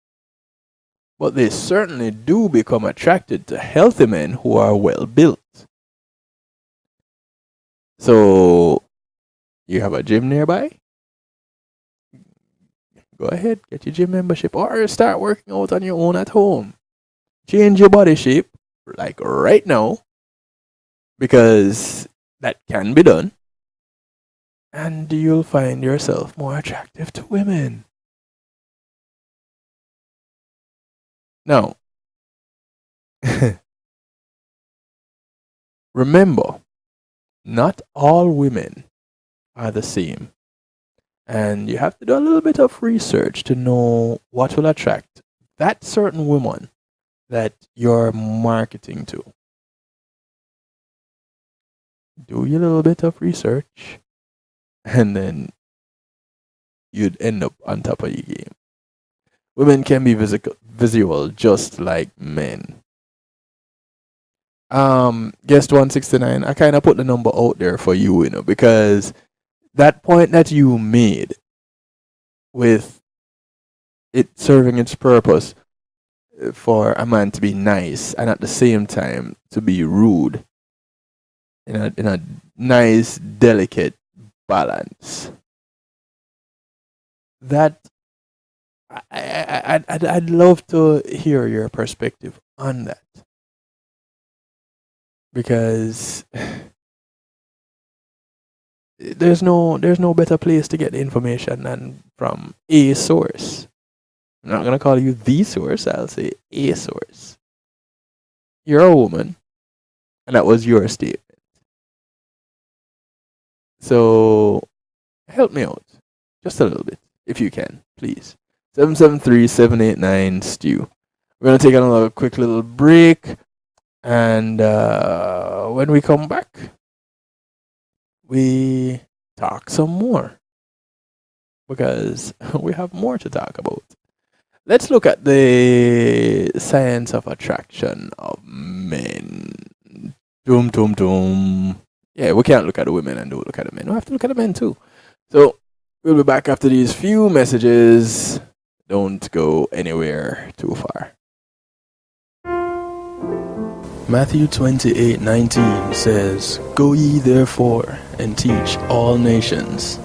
But they certainly do become attracted to healthy men who are well built. So, you have a gym nearby? Go ahead, get your gym membership or start working out on your own at home. Change your body shape, like right now, because that can be done. And you'll find yourself more attractive to women. Now, remember, not all women are the same. And you have to do a little bit of research to know what will attract that certain woman that you're marketing to. do your little bit of research, and then you'd end up on top of your game. Women can be visual just like men. Guest 169, I kind of put the number out there for you, because that point that you made with it serving its purpose for a man to be nice and at the same time to be rude in a nice, delicate balance. That I'd love to hear your perspective on that, because there's no better place to get the information than from a source. I'm not gonna call you the source. I'll say a source. You're a woman, and that was your statement. So help me out just a little bit, if you can, please. 773-789-STEW. We're gonna take another quick little break, and when we come back, we talk some more, because we have more to talk about. Let's look at the science of attraction of men. Doom, doom, doom. Yeah, we can't look at the women and don't look at the men. We have to look at the men too. So we'll be back after these few messages. Don't go anywhere too far. Matthew 28:19 says, "Go ye therefore and teach all nations."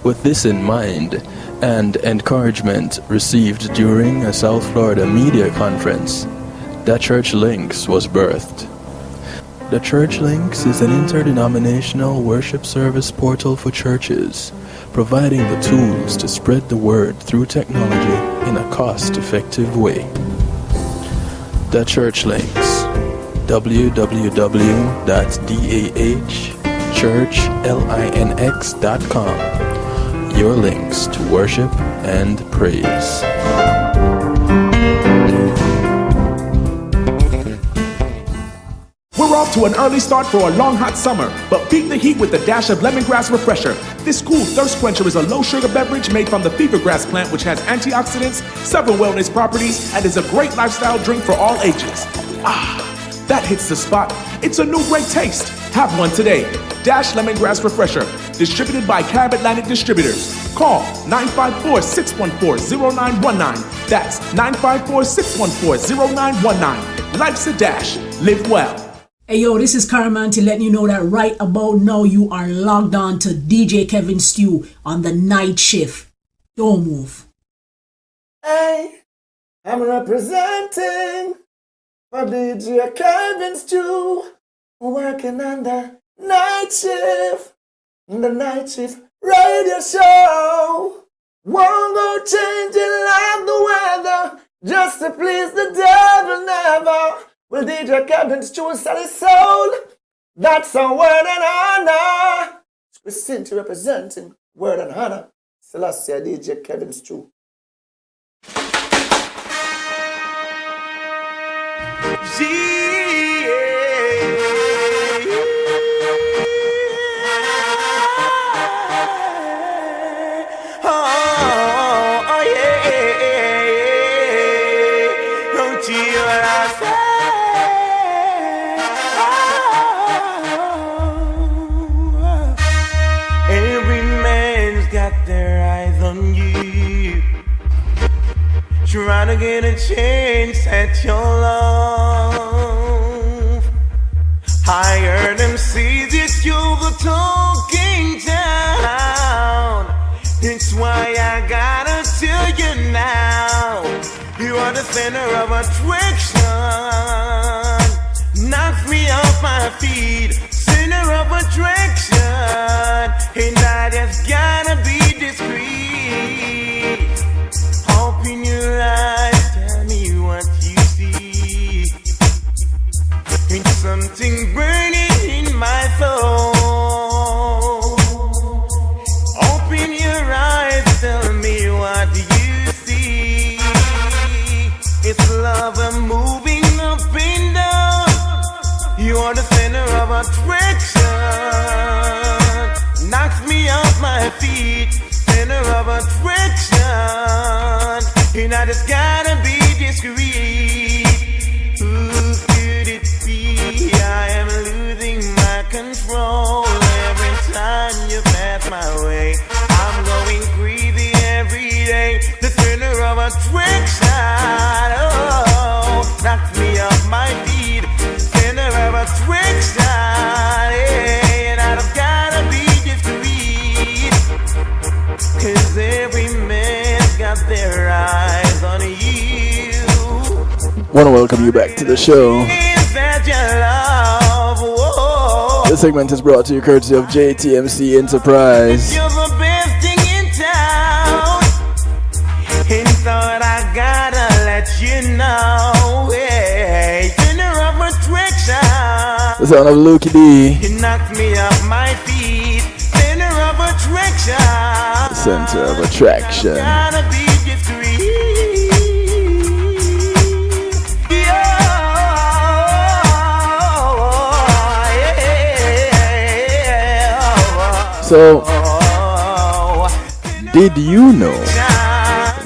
With this in mind, and encouragement received during a South Florida media conference, The Church Links was birthed. The Church Links is an interdenominational worship service portal for churches, providing the tools to spread the word through technology in a cost-effective way. The Church Links, www.dahchurchlinx.com. Your links to worship and praise. We're off to an early start for a long hot summer, but beat the heat with a dash of lemongrass refresher. This cool thirst quencher is a low sugar beverage made from the fevergrass plant, which has antioxidants, several wellness properties, and is a great lifestyle drink for all ages. Ah, that hits the spot. It's a new great taste. Have one today. Dash Lemongrass Refresher, distributed by Cab Atlantic Distributors. Call 954-614-0919. That's 954-614-0919. Life's a dash. Live well. Hey yo, this is Caramanti letting you know that right about now you are logged on to DJ Kevin Stew on the night shift. Don't move. Hey, I'm representing for DJ Kevin Stew, working on the night shift, the night shift radio show. Won't go changing like the weather, just to please the devil never. Will DJ Kevin Stew sell his soul? That's a word and honor. We're simply representing word and honor. Selassie DJ Kevin Stew. Every man's got their eyes on you, trying to get a chance at your love. I heard them say that you're the talking town. It's why I gotta tell you now, you are the center of attraction. Knocks me off my feet, center of attraction. And I just gotta be discreet. Open your eyes, tell me what you see. It's something burning in my soul. Open your eyes, tell me what you see. It's love moving up and down. You are the center of attraction. And I just gotta be discreet. Who could it be? I am losing my control every time you pass my way. I'm going crazy every day. The center of attraction, oh, knocks me off my feet. Center of attraction, yeah, and I just gotta be discreet. 'Cause every man's got their eyes on you. Want to welcome you back to the show. Is that your love? Whoa. This segment is brought to you courtesy of JTMC Enterprise. You're the best thing in town. And thought I gotta let you know. Hey, center of attraction. The sound of Lucky D. You knocked me off my feet. Center of attraction. Center of attraction. Gotta be discreet. So, did you know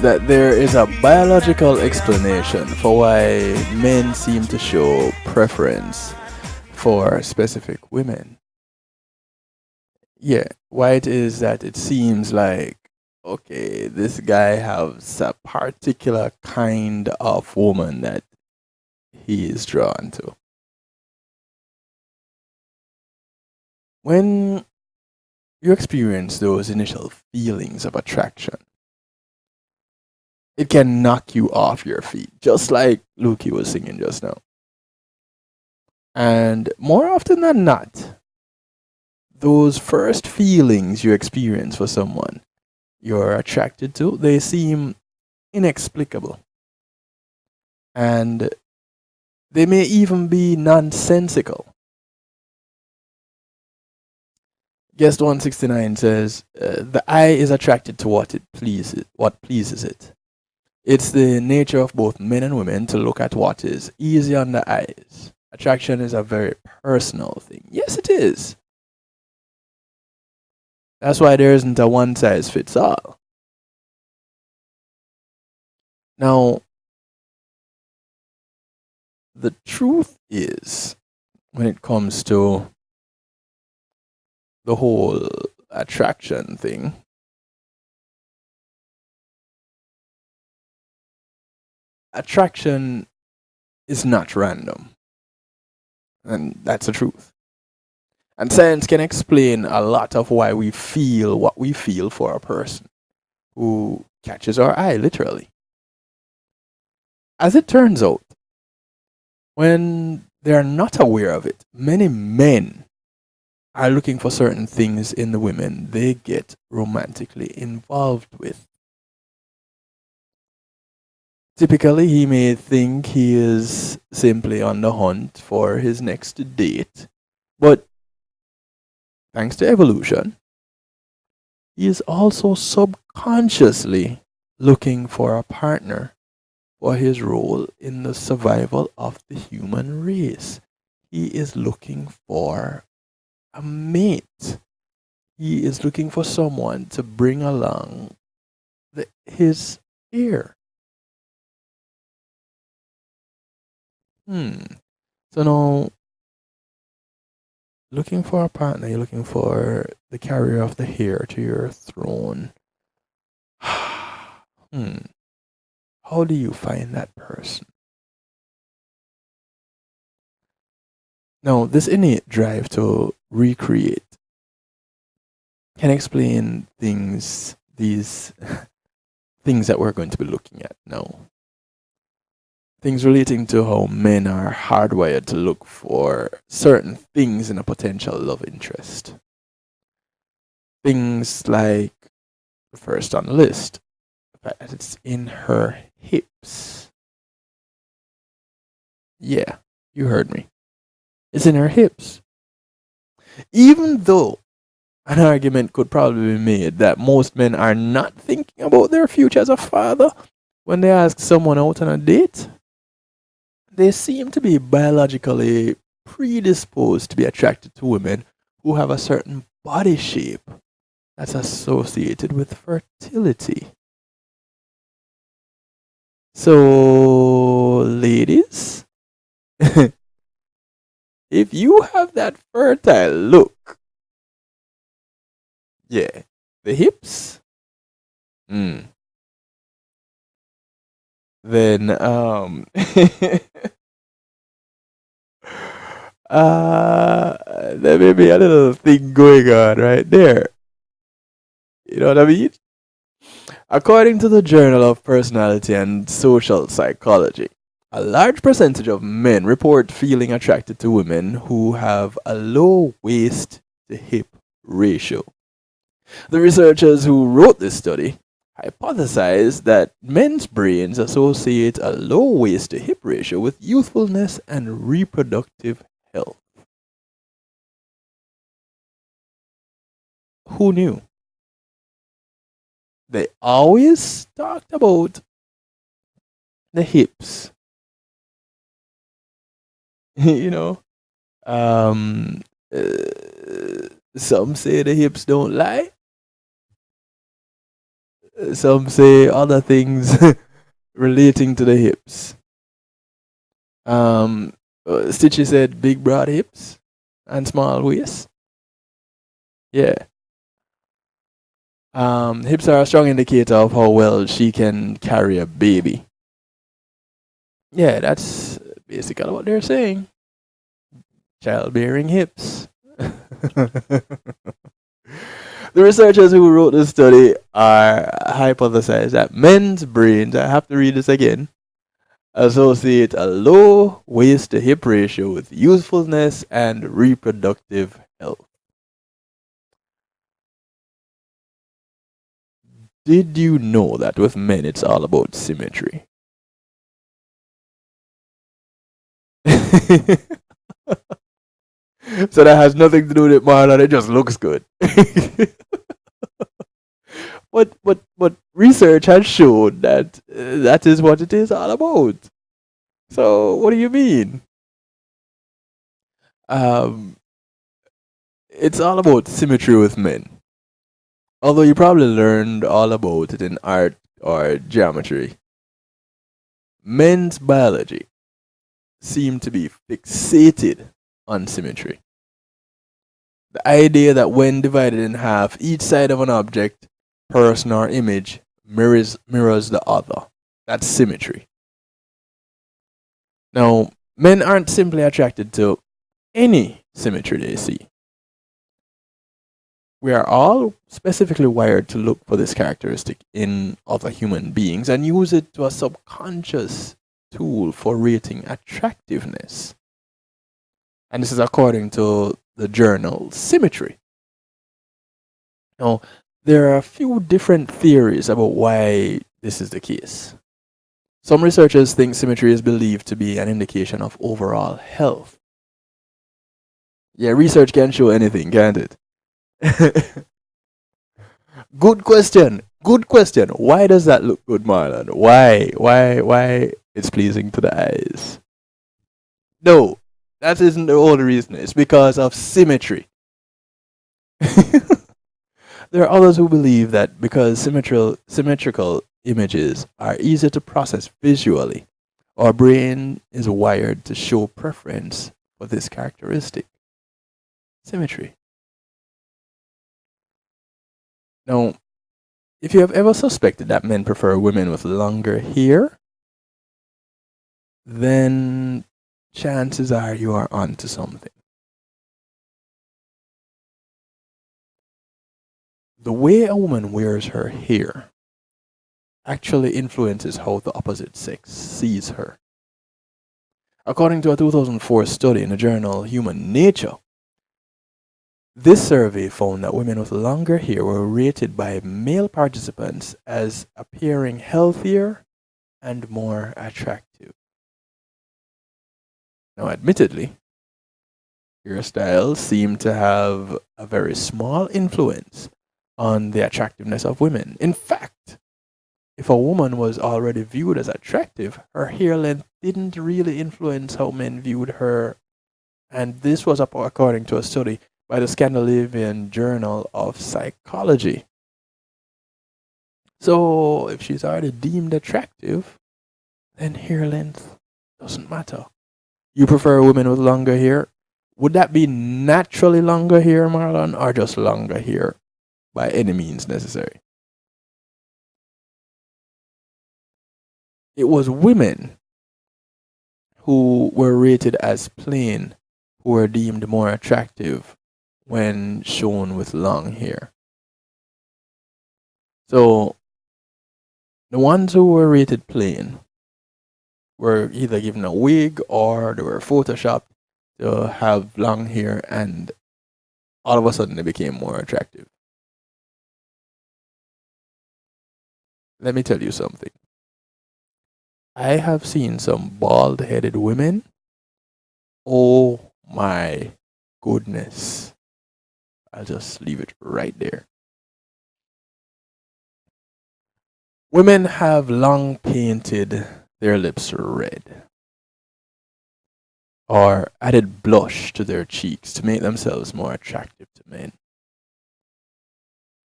that there is a biological explanation for why men seem to show preference for specific women? Yeah, why it is that it seems like, okay, this guy has a particular kind of woman that he is drawn to. When you experience those initial feelings of attraction, it can knock you off your feet, just like Lukey was singing just now. And more often than not, those first feelings you experience for someone you're attracted to, they seem inexplicable. And they may even be nonsensical. Guest 169 says, the eye is attracted to what pleases it. It's the nature of both men and women to look at what is easy on the eyes. Attraction is a very personal thing. Yes, it is. That's why there isn't a one size fits all. Now, the truth is, when it comes to the whole attraction thing, attraction is not random. And that's the truth. And science can explain a lot of why we feel what we feel for a person who catches our eye, literally. As it turns out, when they're not aware of it, many men are looking for certain things in the women they get romantically involved with. Typically, he may think he is simply on the hunt for his next date, but thanks to evolution, he is also subconsciously looking for a partner for his role in the survival of the human race. He is looking for a mate. He is looking for someone to bring along his heir. So now, looking for a partner, you're looking for the carrier of the heir to your throne. How do you find that person? Now, this innate drive to recreate can explain these things that we're going to be looking at now. Things relating to how men are hardwired to look for certain things in a potential love interest. Things like the first on the list, the fact that it's in her hips. Yeah, you heard me. It's in her hips. Even though an argument could probably be made that most men are not thinking about their future as a father when they ask someone out on a date, they seem to be biologically predisposed to be attracted to women who have a certain body shape that's associated with fertility. So, ladies, if you have that fertile look, yeah, the hips, mm, then there may be a little thing going on right there. You know what I mean? According to the Journal of Personality and Social Psychology, a large percentage of men report feeling attracted to women who have a low waist to hip ratio. The researchers who wrote this study hypothesized that men's brains associate a low waist to hip ratio with youthfulness and reproductive health. Who knew? They always talked about the hips. you know, um, some say the hips don't lie. Some say other things relating to the hips. Stitchy said big broad hips and small waist. Yeah. Hips are a strong indicator of how well she can carry a baby. Yeah, that's basically what they're saying. Childbearing hips. The researchers who wrote this study are hypothesized that men's brains, I have to read this again, associate a low waist to hip ratio with youthfulness and reproductive health. Did you know that with men it's all about symmetry? So that has nothing to do with it, Marlon. It just looks good. But research has shown that that is what it is all about. So what do you mean? Um, it's all about symmetry with men. Although you probably learned all about it in art or geometry, men's biology seem to be fixated on symmetry. The idea that when divided in half, each side of an object, person, or image mirrors the other. That's symmetry. Now, men aren't simply attracted to any symmetry they see. We are all specifically wired to look for this characteristic in other human beings and use it to a subconscious tool for rating attractiveness. And this is according to the journal Symmetry. Now, there are a few different theories about why this is the case. Some researchers think symmetry is believed to be an indication of overall health. Yeah, research can show anything, can't it? Good question. Good question. Why does that look good, Marlon? Why it's pleasing to the eyes? No, that isn't the only reason. It's because of symmetry. There are others who believe that because symmetrical images are easier to process visually, our brain is wired to show preference for this characteristic. Symmetry. Now, if you have ever suspected that men prefer women with longer hair, then chances are you are onto something. The way a woman wears her hair actually influences how the opposite sex sees her. According to a 2004 study in the journal Human Nature, this survey found that women with longer hair were rated by male participants as appearing healthier and more attractive. Now, admittedly, hairstyles seem to have a very small influence on the attractiveness of women. In fact, if a woman was already viewed as attractive, her hair length didn't really influence how men viewed her. And this was according to a study by the Scandinavian Journal of Psychology. So, if she's already deemed attractive, then hair length doesn't matter. You prefer women with longer hair? Would that be naturally longer hair, Marlon, or just longer hair by any means necessary? It was women who were rated as plain who were deemed more attractive when shown with long hair. So the ones who were rated plain were either given a wig or they were photoshopped to have long hair, and all of a sudden they became more attractive. Let me tell you something. I have seen some bald headed women. Oh my goodness. I'll just leave it right there. Women have long painted their lips red or added blush to their cheeks to make themselves more attractive to men.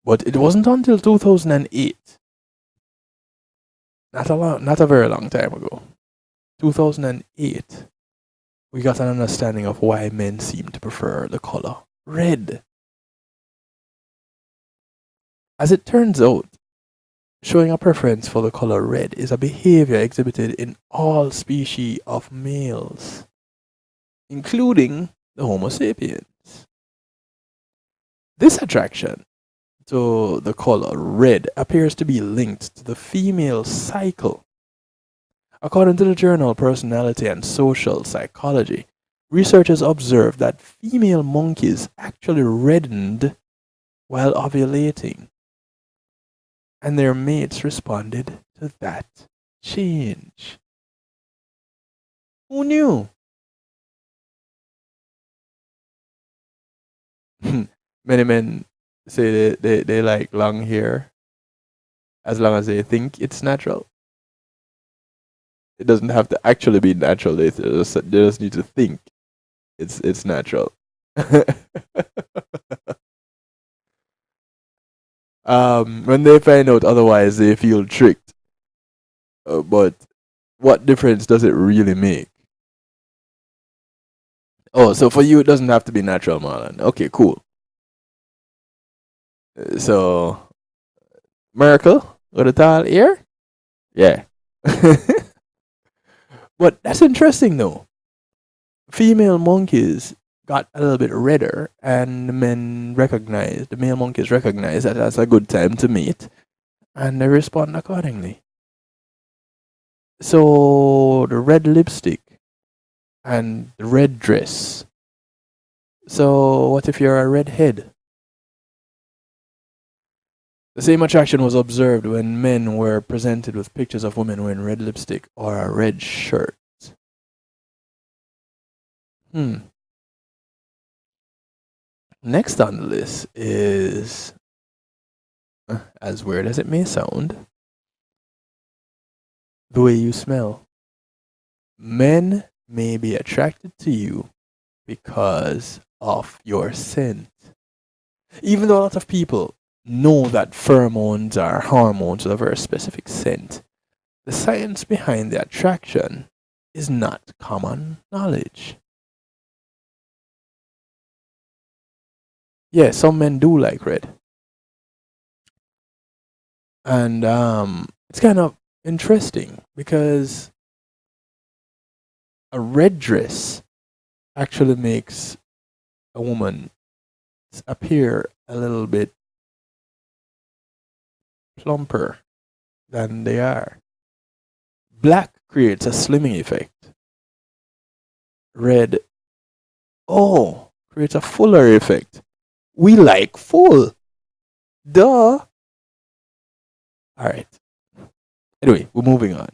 But it wasn't until 2008, not a very long time ago, 2008, we got an understanding of why men seem to prefer the color red. As it turns out, showing a preference for the color red is a behavior exhibited in all species of males, including the Homo sapiens. This attraction to the color red appears to be linked to the female cycle. According to the journal Personality and Social Psychology, researchers observed that female monkeys actually reddened while ovulating, and their mates responded to that change. Who knew? Many men say they like long hair as long as they think it's natural. It doesn't have to actually be natural. They just need to think it's natural. When they find out otherwise, they feel tricked. But what difference does it really make? Oh, so for you, it doesn't have to be natural, Marlon. Okay, cool. So, Miracle with a tall ear? Yeah. But that's interesting, though. Female monkeys got a little bit redder, and the male monkeys recognized that that's a good time to mate, and they respond accordingly. So the red lipstick and the red dress. So what if you're a redhead? The same attraction was observed when men were presented with pictures of women wearing red lipstick or a red shirt. Next on the list is, as weird as it may sound, the way you smell. Men may be attracted to you because of your scent. Even though a lot of people know that pheromones are hormones with a very specific scent, the science behind the attraction is not common knowledge. Yeah, some men do like red. And it's kind of interesting because a red dress actually makes a woman appear a little bit plumper than they are. Black creates a slimming effect. Red, creates a fuller effect. We like full. Duh. Alright. Anyway, we're moving on.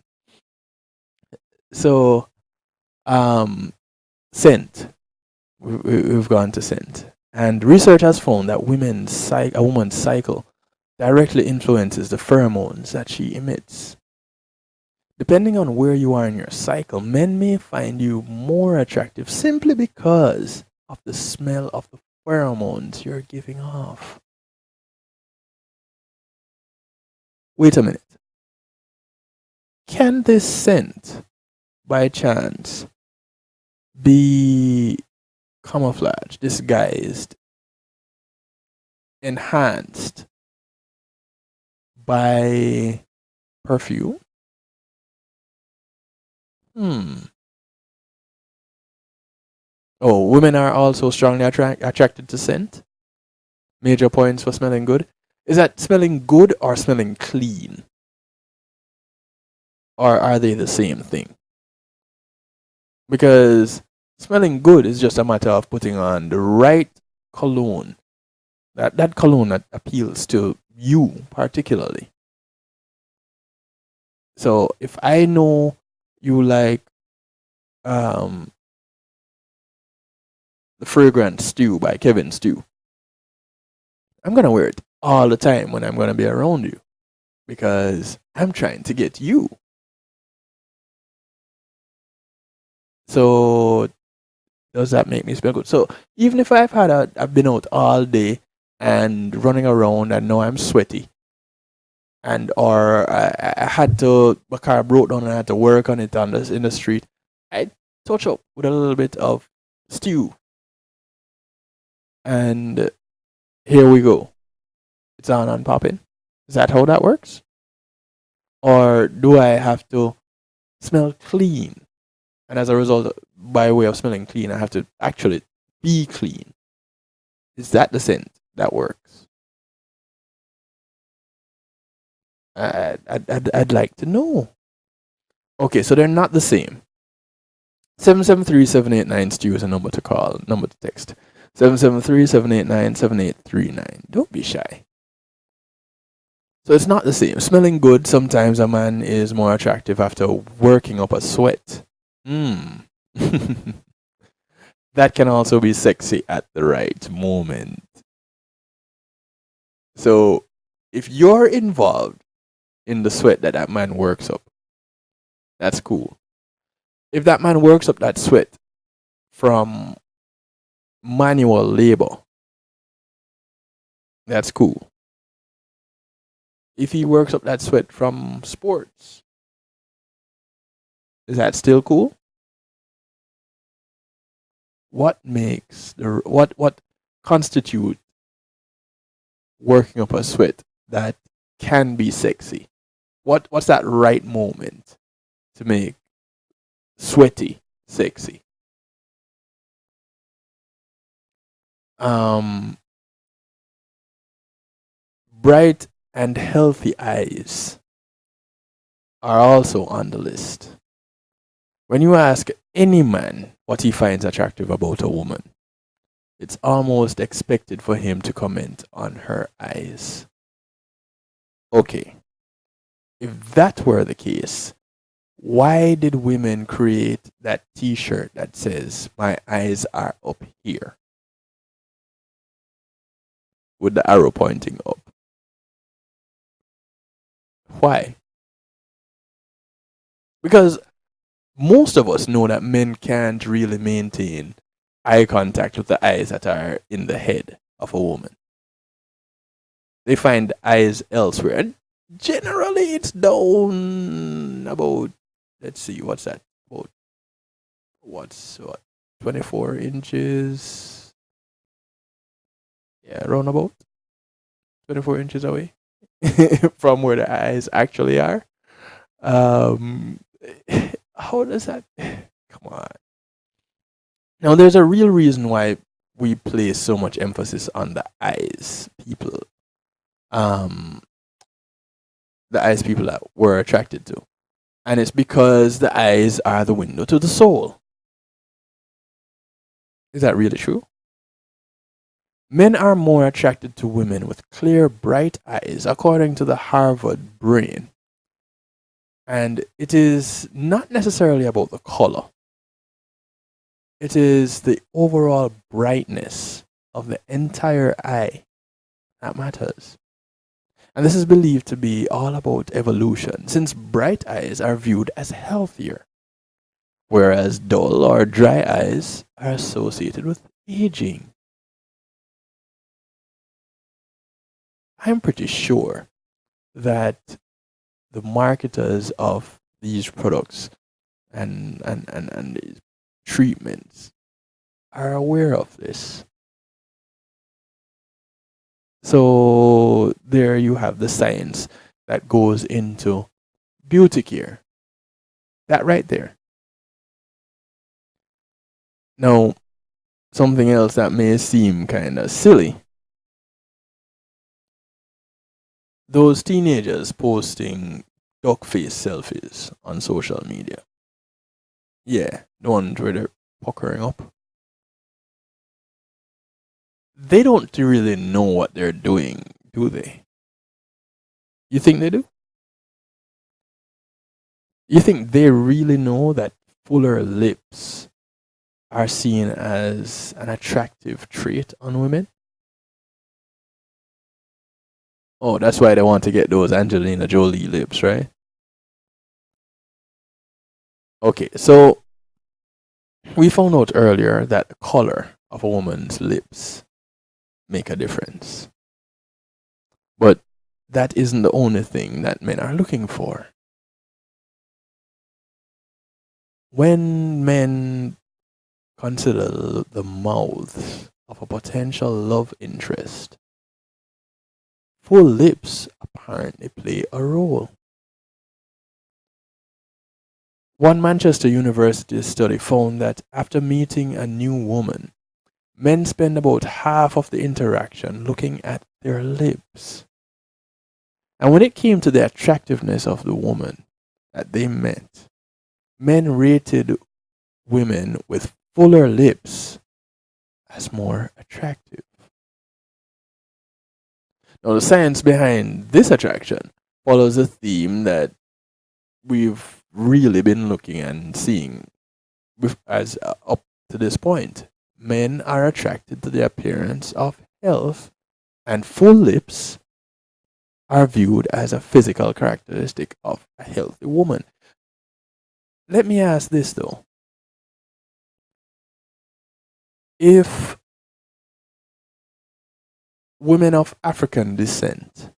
So, scent. We've gone to scent. And research has found that a woman's cycle directly influences the pheromones that she emits. Depending on where you are in your cycle, men may find you more attractive simply because of the smell of the pheromones you're giving off. Wait a minute. can this scent, by chance, be camouflaged, disguised, enhanced by perfume? Oh, women are also strongly attracted to scent. Major points for smelling good. Is that smelling good or smelling clean? Or are they the same thing? Because smelling good is just a matter of putting on the right cologne. That cologne that appeals to you particularly. So if I know you like the fragrant stew by Kevin Stew, I'm gonna wear it all the time when I'm gonna be around you because I'm trying to get you. So does that make me smell good? So even if I've been out all day and running around and now I'm sweaty and or I had to my car broke down and I had to work on it in the street, I touch up with a little bit of stew and here we go. It's on and popping. Is that how that works? Or do I have to smell clean? And as a result, by way of smelling clean, I have to actually be clean. Is that the scent that works? I'd like to know. Okay, so they're not the same. 773-789-STEW is a number to call, number to text. 773-789-7839. Don't be shy. So it's not the same. Smelling good, sometimes a man is more attractive after working up a sweat. That can also be sexy at the right moment. So if you're involved in the sweat that man works up, that's cool. If that man works up that sweat from manual labor, that's cool. If he works up that sweat from sports, is that still cool? What makes what constitute working up a sweat that can be sexy? What's that right moment to make sweaty sexy? Bright and healthy eyes are also on the list. When you ask any man what he finds attractive about a woman, it's almost expected for him to comment on her eyes. Okay, if that were the case, why did women create that t-shirt that says, "My eyes are up here," with the arrow pointing up? Why? Because most of us know that men can't really maintain eye contact with the eyes that are in the head of a woman. They find eyes elsewhere. And generally, it's down about, let's see, what's that? About, what, 24 inches? Yeah, around about 24 inches away from where the eyes actually are. How does that? Come on. Now, there's a real reason why we place so much emphasis on the eyes, people. The eyes people that we're attracted to. And it's because the eyes are the window to the soul. Is that really true? Men are more attracted to women with clear, bright eyes, according to the Harvard brain. And it is not necessarily about the color. It is the overall brightness of the entire eye that matters. And this is believed to be all about evolution, since bright eyes are viewed as healthier, whereas dull or dry eyes are associated with aging. I'm pretty sure that the marketers of these products and these treatments are aware of this. So there you have the science that goes into beauty care. That right there. Now, something else that may seem kind of silly. Those teenagers posting duck face selfies on social media. Yeah, the ones where they're puckering up. They don't really know what they're doing, do they? You think they do? You think they really know that fuller lips are seen as an attractive trait on women? Oh, that's why they want to get those Angelina Jolie lips, right? Okay, so we found out earlier that the color of a woman's lips make a difference. But that isn't the only thing that men are looking for. When men consider the mouth of a potential love interest, full lips apparently play a role. One Manchester University study found that after meeting a new woman, men spend about half of the interaction looking at their lips. And when it came to the attractiveness of the woman that they met, men rated women with fuller lips as more attractive. Now, the science behind this attraction follows a theme that we've really been looking and seeing as up to this point. Men are attracted to the appearance of health, and full lips are viewed as a physical characteristic of a healthy woman. Let me ask this though. If women of African descent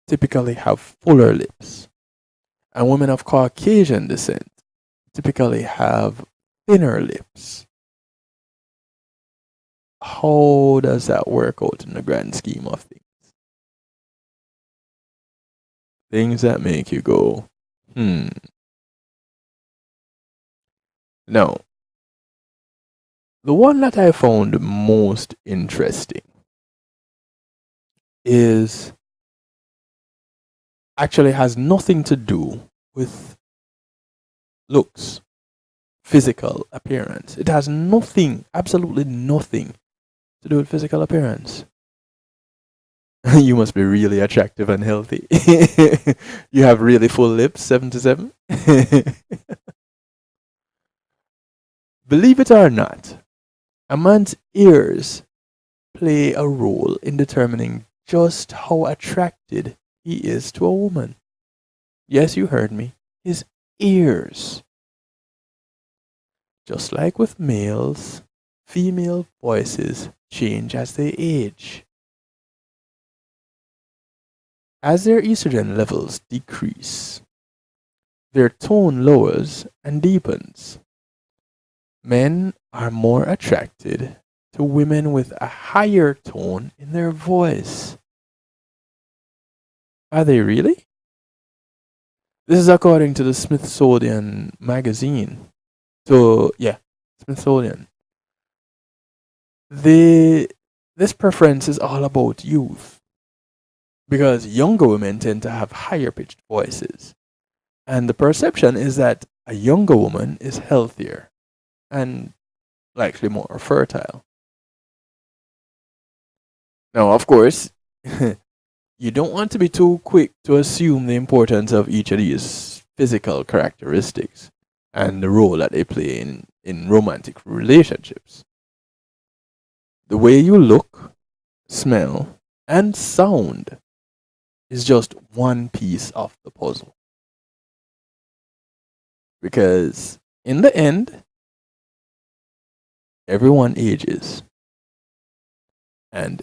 typically have fuller lips, and women of Caucasian descent typically have thinner lips, how does that work out in the grand scheme of things? Things that make you go, Now, the one that I found most interesting is actually has nothing to do with looks, physical appearance. It has nothing, absolutely nothing to do with physical appearance. You must be really attractive and healthy. You have really full lips, 77. Believe it or not, a man's ears play a role in determining just how attracted he is to a woman. Yes, you heard me. His ears. Just like with males, female voices change as they age. As their estrogen levels decrease, their tone lowers and deepens. Men are more attracted to women with a higher tone in their voice. Are they really? This is according to the Smithsonian magazine. Smithsonian. This preference is all about youth, because younger women tend to have higher pitched voices. And the perception is that a younger woman is healthier and likely more fertile. Now, of course, you don't want to be too quick to assume the importance of each of these physical characteristics and the role that they play in romantic relationships. The way you look, smell, and sound is just one piece of the puzzle. Because in the end, everyone ages. And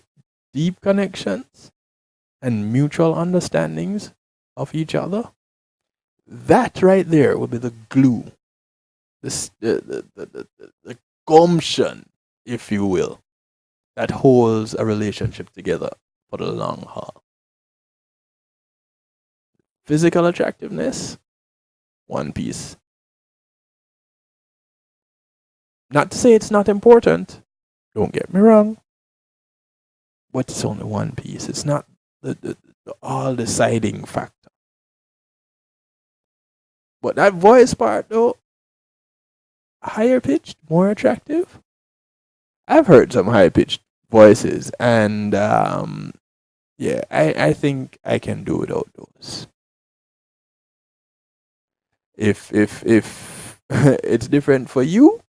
deep connections and mutual understandings of each other That right there will be the glue, the gumption, if you will, that holds a relationship together for the long haul. Physical attractiveness, one piece. Not to say it's not important, don't get me wrong, but it's only one piece. It's not the all deciding factor. But that voice part, though, higher pitched, more attractive. I've heard some high pitched voices, and yeah, I think I can do without those. If it's different for you,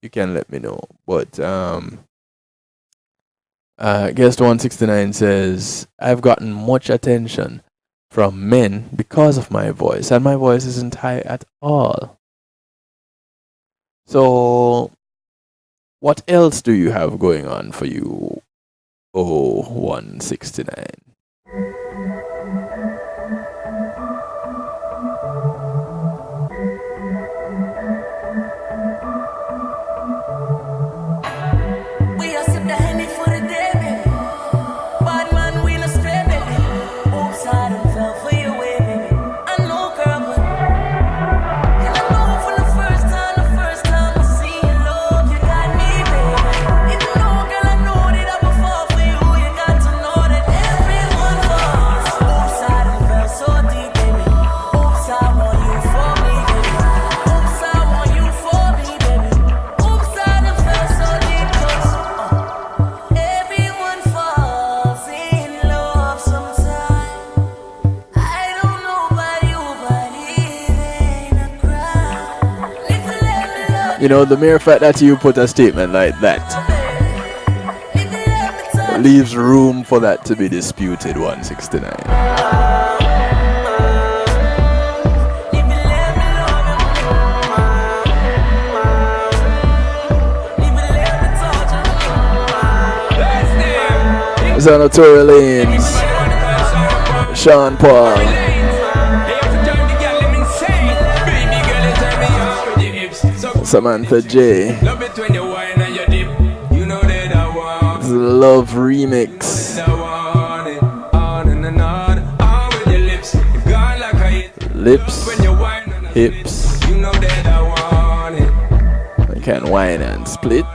you can let me know. But guest 169 says, I've gotten much attention from men because of my voice, and my voice isn't high at all. So what else do you have going on for you, 169? We are sip the Henny for the day, baby. Bad man, we no stray, baby. Oops, I done fell for your way, baby. I know, girl, but and I know for the first time I see your love, you got me, baby. Even though, girl, I know that I will fall for you, you got to know that everyone falls. Oops, I done fell so deep, baby. Oops, I want you for me, baby. Oops, I want you for me, baby. Oops, I done fell so deep, 'cause everyone falls in love sometime. I don't know about you, but it ain't a crime. If you let me love You know, the mere fact that you put a statement like that leaves room for that to be disputed, 169. Zanotori Lanes, Sean Paul, Samantha J. It's the Love Remix. Lips, hips, I can whine and split.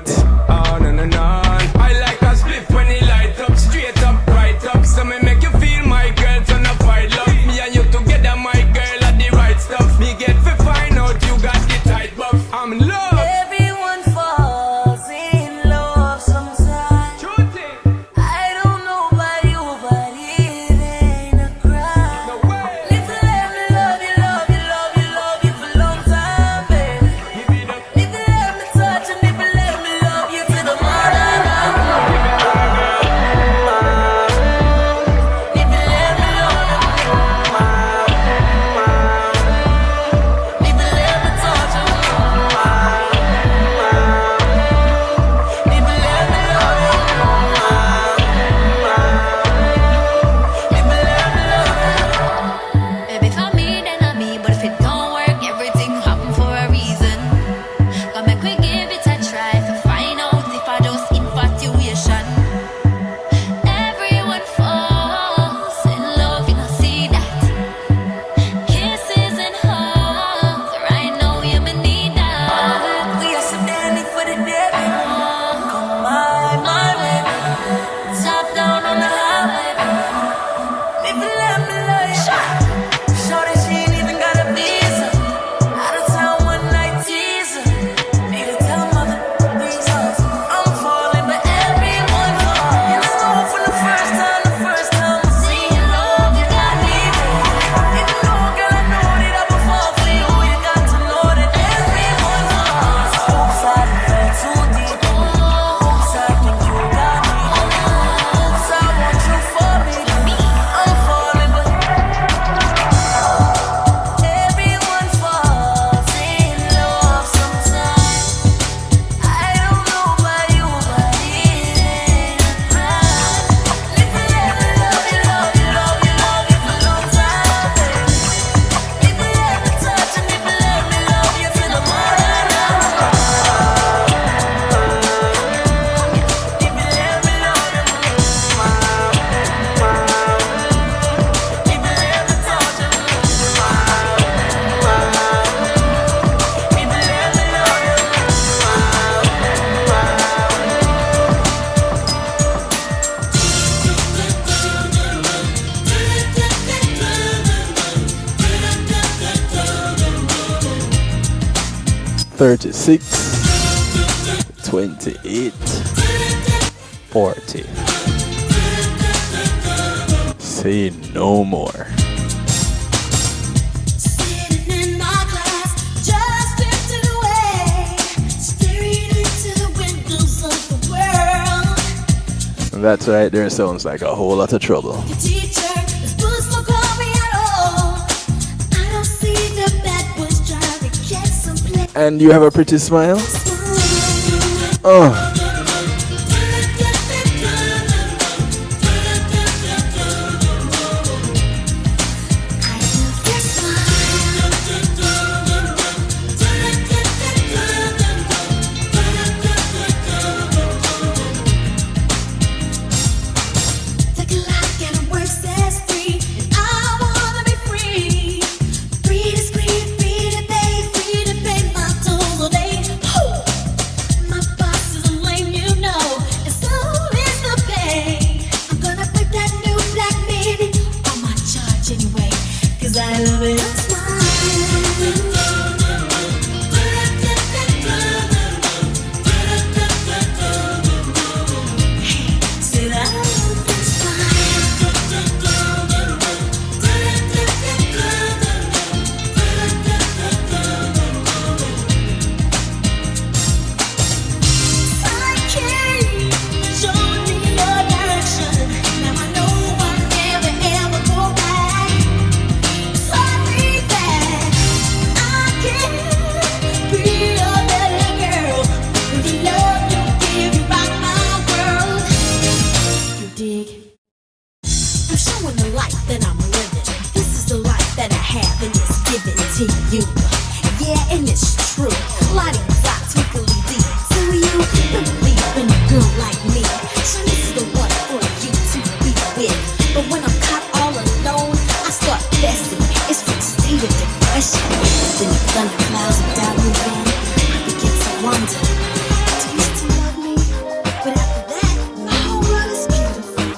I like a split when he light up, straight up, right up. So me make you feel my girl, turn up fight love. Me and you together, my girl, are the right stuff. Me get to find out you got the tight buff. I'm in love. everyone falls in love sometime. I don't know about you, but it ain't a crime. If you let me love you, love you, love you, love you for a long time, baby. If you let me touch and if you let me love you to the morning. 36, 28, 40. Say no more. Sitting in my class, just drifting away, staring into the windows of the world. That's right, there sounds like a whole lot of trouble. The teacher, his books don't call me at all. I don't see the bad boys trying to get some play. And you have a pretty smile? Oh. The clock at work says 3, and I wanna be free. Free to scream, free to pay my tolls all day. My boss is a lame, you know, and so is the pay. I'm gonna put that new black baby on my charge anyway, 'cause I love it. I'm Said I love this I'm showing the life that I'm living. This is the life that I have and it's given to you. Yeah, and it's true. Lighting fly, twinkling deep. So you don't believe in a girl like me. So this is the one for you to be with. But when I'm caught all alone, I start guessing. It's from a state of depression. Then the thunder clouds are down moving. I begin to wonder, do you still love me? But after that, my whole world is beautiful.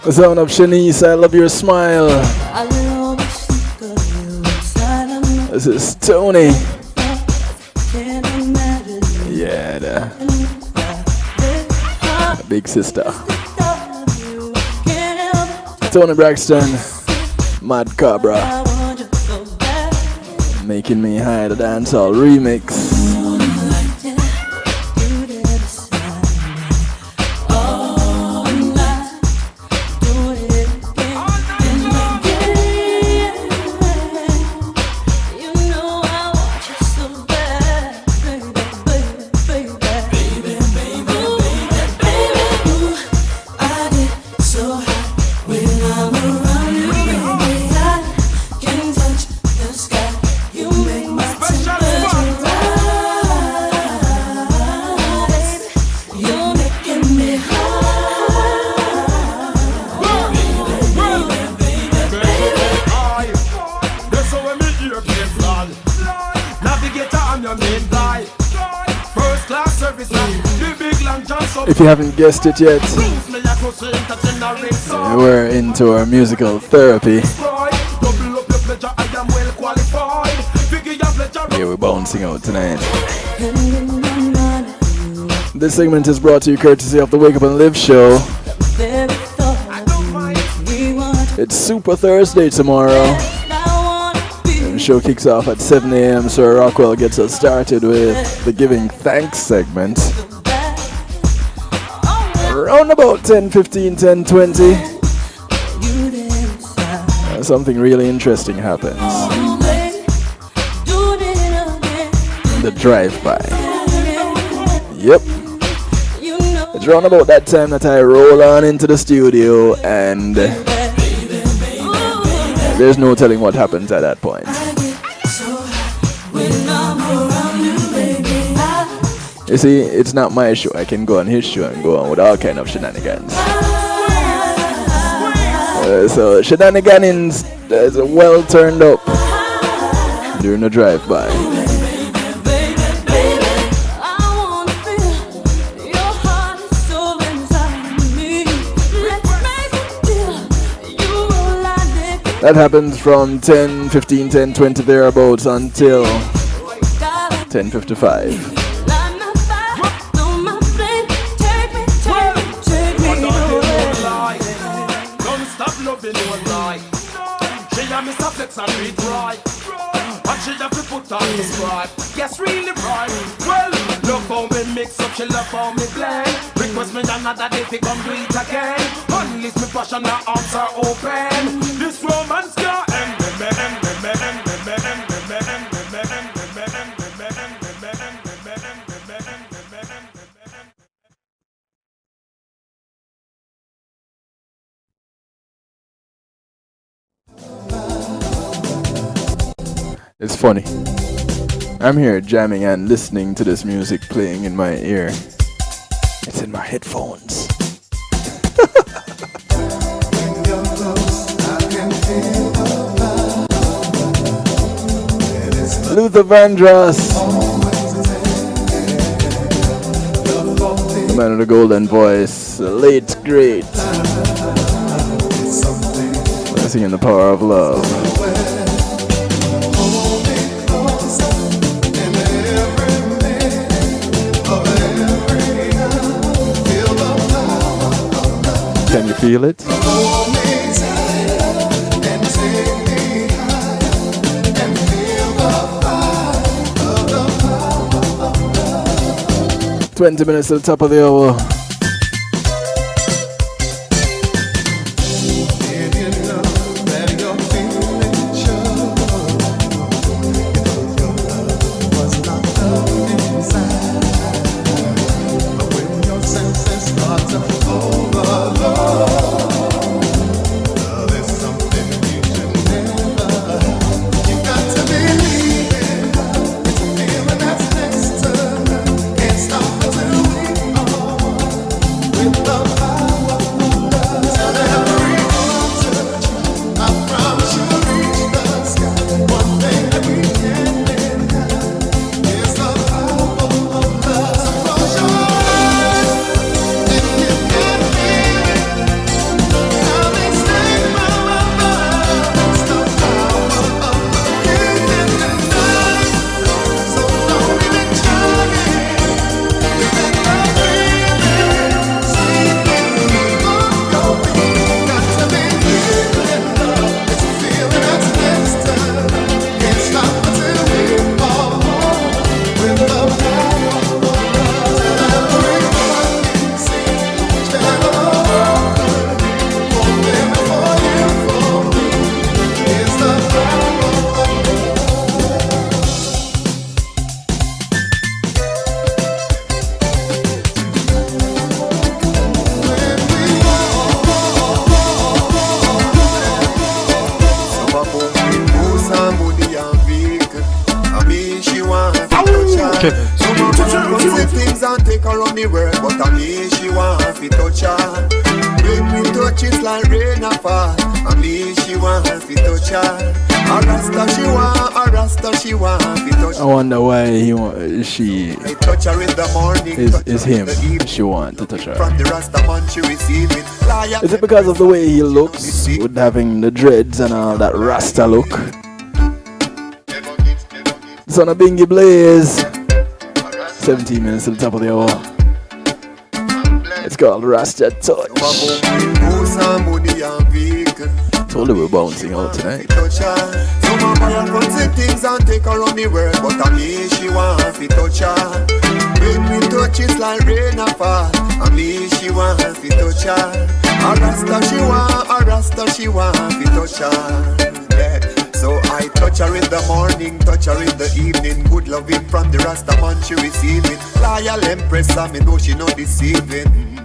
The sound of Shanice, I love your smile. This is Tony. Yeah, the big sister. Tony Braxton, Mad Cobra. Making Me High, the dancehall remix. If you haven't guessed it yet, we're into our musical therapy. Yeah, we're bouncing out tonight. This segment is brought to you courtesy of the Wake Up and Live show. It's Super Thursday tomorrow. And the show kicks off at 7 a.m. so Rockwell gets us started with the Giving Thanks segment. Around about 10:15, 10:20, something really interesting happens. The drive-by. Yep. It's around about that time that I roll on into the studio and there's no telling what happens at that point. You see, it's not my show. I can go on his show and go on with all kind of shenanigans. So shenanigans is well turned up during the drive-by. That happens from 10, 15, 10, 20 thereabouts until 10:55. Yes, really right. Well, look how me mix up, she love how me blend. Request me another day to come do it again. Unleash me passion, my arms are open. This romance can't end with me, end with me, end with me, end with me, end with me, end with me, end with me, end with me, end with me, end with me, end with me, end with me. It's funny. I'm here jamming and listening to this music playing in my ear. It's in my headphones. Luther Vandross, the man with the golden voice, late great, singing the power of love. Can you feel it? "20 minutes to the top of the hour." I wonder why she is him. She want to touch her. Is it because of the way he looks, with having the dreads and all that Rasta look? Son of Bingy Blaze. 17 minutes to the top of the hour. It's called Rasta Touch. Told you we're bouncing out tonight. Some buy her fancy things and take her on the world, but I me she want to touch her. When we touch it's like rain and fall. I me she want to touch her. A Rasta she want to touch her. Yeah. So I touch her in the morning, touch her in the evening. Good loving from the Rasta man she receiving. Loyal empress, I me know she no deceiving.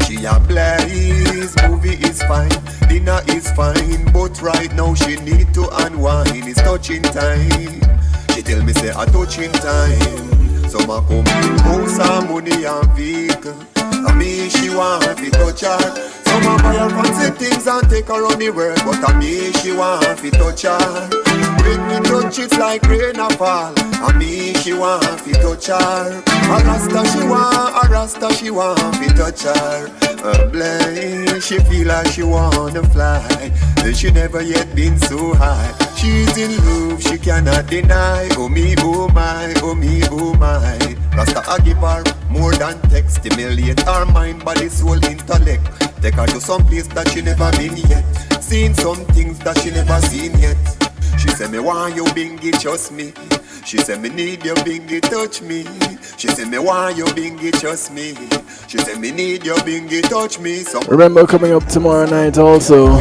She a blaze, movie is fine, dinner is fine, but right now she need to unwind. It's touching time. She tell me say a touching time. Some a come with house and money and vehicle. And me she want to touch her. Some a buy her fancy things and take her on the world. But a me she want to touch her. When me touch it's like rain a fall. And me she want to touch her. A rasta she want to touch her. Blind, she feel like she wanna fly. She never yet been so high. She's in love, she cannot deny. Oh me, oh my, oh me, oh my. Rasta I give her more than text. Stimulate her mind, body, soul, intellect. Take her to some place that she never been yet. Seen some things that she never seen yet. She said me want you bingy, trust me. She said me need you bingy, touch me. She said me want you bingy, trust me. She said me need you bingy, touch me. Remember coming up tomorrow night also,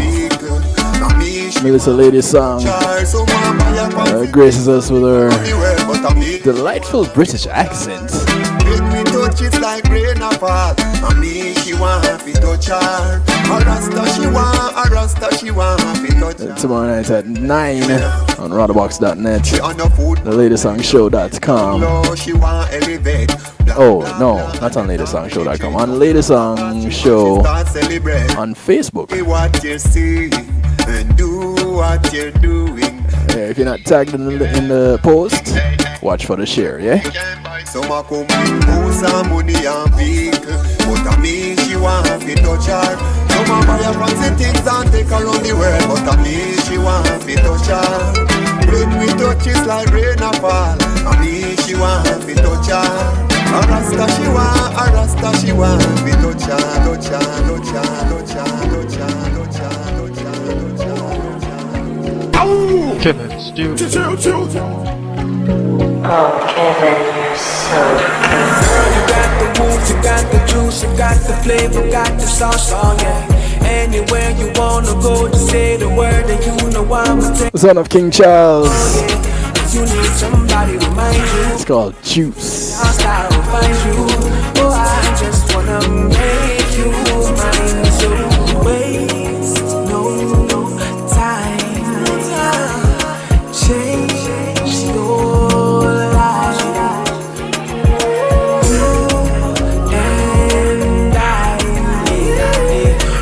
Melissa Lady's song graces us with her delightful British accent. Touch it like rain a fall. And me she want to touch her. A rasta she want to touch her. Tomorrow night at 9 on Rodderbox.net, thelatestshongshow.com. Oh no, not on latestshongshow.com, on Latest Song Show on Facebook. What you see and do what you're doing. Yeah, if you're not tagged in the post, watch for the share, yeah? Some a come with house and money and vehicle. But a me she want to touch her. Some a buy her fancy things and take her around the world. But a me she want to touch her. When we touch it's like rain a fall. A me she want to touch her. A rasta she want to touch her. Touch her, touch her, touch her, touch her, touch her, touch her, touch her. Kevin, Stu. Oh, Kevin, you're so good. Girl, you got the moves, you got the juice, you got the flavor, got the sauce, oh yeah. Anywhere you wanna go, just say the word and you know I'ma take. The son of King Charles. Oh, yeah. You need somebody to remind you. It's called Juice. I'll style will find you. Oh, I just wanna make you mine. So waste no time. Change your life. You and I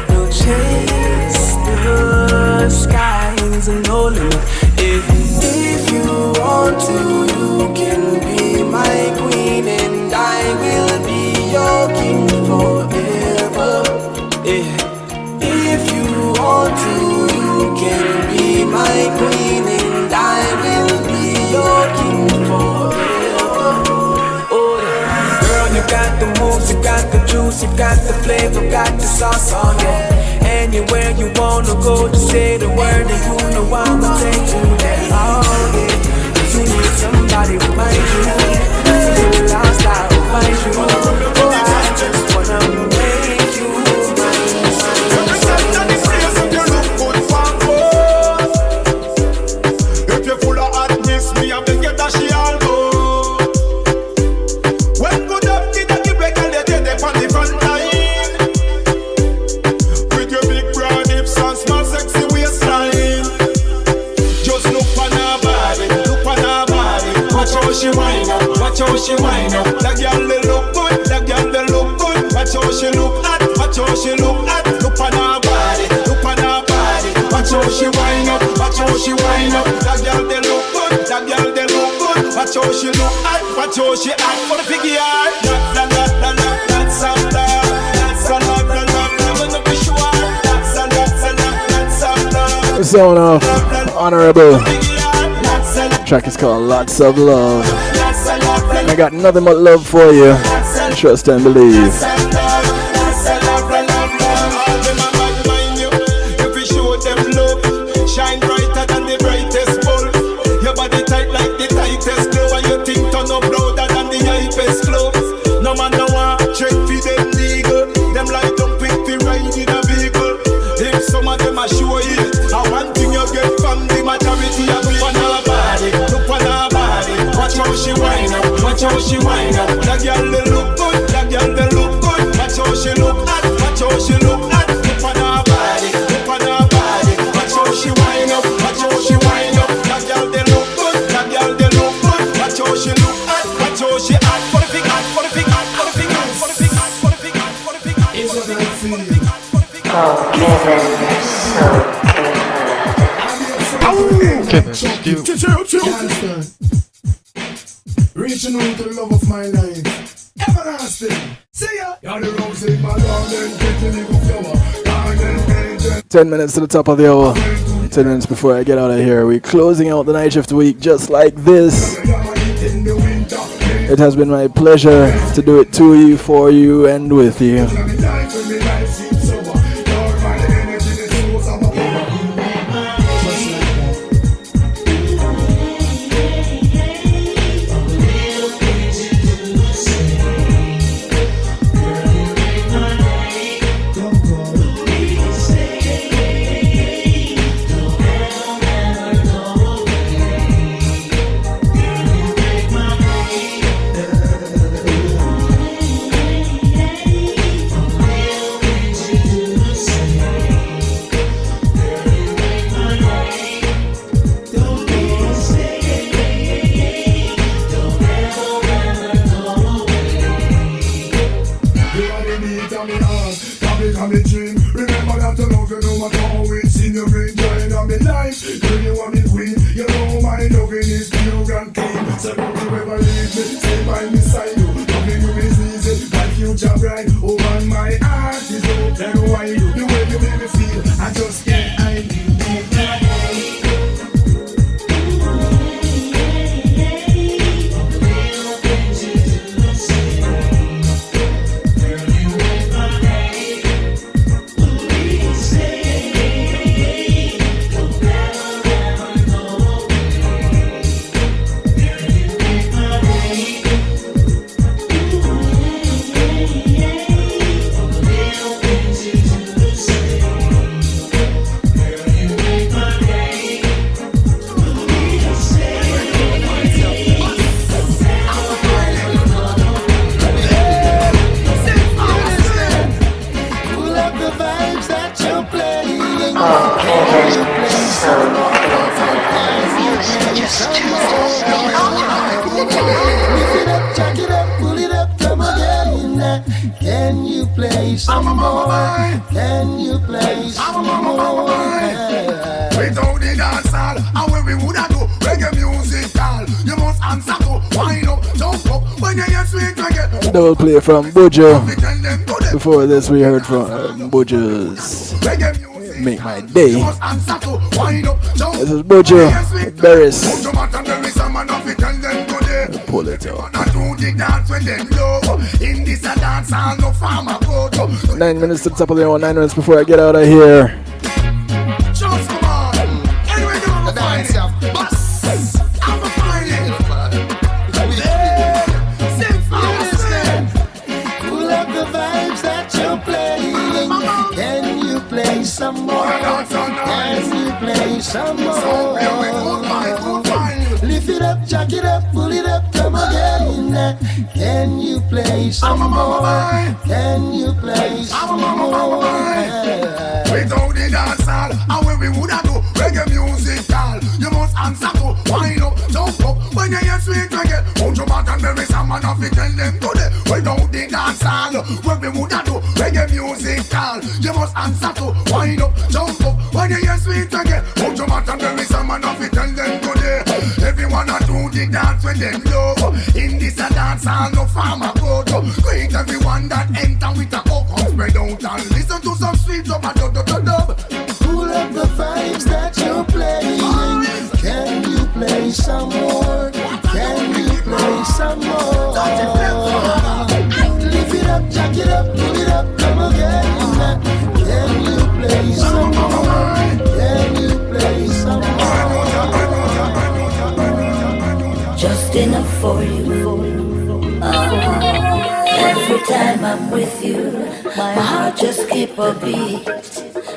will chase the skies and no limit. If you want to, you can be my queen and I will be your king forever. If you want to, you can be my queen and I will be your king forever. Oh yeah. Girl, you got the moves, you got the juice, you got the flavor, got the sauce, oh yeah. Anywhere you wanna go, just say the word and you know I'ma take you there. Oh yeah. You need somebody to remind you. You're lost, I'll find you. Oh, I just wanna make you mine. If you're full of hotness, me I beg you dash it all go. When good up, did I give a girl they take them on the front line? With your big broad hips and small sexy waistline. Just look on her body, look on her body. Watch how she wind up, watch how she wind up. That girl they look good, that girl they look good. Watch how she look at, watch how she look at. Look on her body, look on her body. Watch how she wind up, watch how she wind up. That girl they look good, that girl they look good. Watch how she look at, watch how she act for the figure. That's a lot, that's a lot, gonna be sure. That's a lot. The sound of Honorable. The track is called Lots of Love. And I got nothing but love for you. Trust and believe. Shine brighter than the brightest bulb. Your body tight like the tightest glove. And your thing turn up louder than the hypest clubs. No man no one check for them legal. Them like don't pick the ride in a vehicle. If some of them are sure it, I one thing you get from the majority of look on her body, look on her body. Watch how she wind up, watch how she wind up. That girl they look good, that girl they look good. Watch how she look at, watch how she look at. Look on her body, look on her body. Watch how she wind up, watch how she wind up. That girl they look good, that girl they look good. Watch how she look at, watch show she hot for the pig, hot for the pig, hot for the pig, hot for the pig, hot for the pig, hot for the pig, hot for the pig, hot for the pig. Kevin Stew. Reaching out to the love of my life. Everlasting. See ya. You're the rose in my garden. Pretty little flower. Garden angel. 10 minutes to the top of the hour. 10 minutes before I get out of here. We're closing out the night shift week just like this. It has been my pleasure to do it to you, for you, and with you. Can you play some more? Can you play some more? Without the dance hall, and when we woulda do reggae music all, you must answer to wind up, jump up when you hear sweet reggae. Double play from Bujo. Before this, we heard from Bujo's Make My Day. This is Bujo, Barris. Pull it up. 9 minutes to the top of the hour, 9 minutes before I get out of here. Can you play some more? Can you play some more? Lift it up, jack it up, pull it up, come again. Can you play some more? Can you play some more? Without the dance hall, and when we woulda do reggae music all, you must answer to wind up, jump up when you hear sweet reggae. Hold your back and bury some man off it, tell them today. Without the dance hall, when we woulda do reggae music all, you must answer to wind up, jump up when you hear sweet reggae. Hold your back and bury some man off it, tell them today. Everyone a do the dance when them low. In this a dance hall, no farmer go to. Greet everyone that enter with a hook, spread out and listen to some sweet dub a dub dub dub dub. Pull up the vibes that you're playing. Can you play some more? Can you play some more? Lift it up, jack it up, pull it up, come again. Can you play some more? Can you play some more? Just enough for you. Every time I'm with you, my heart just keep a beat.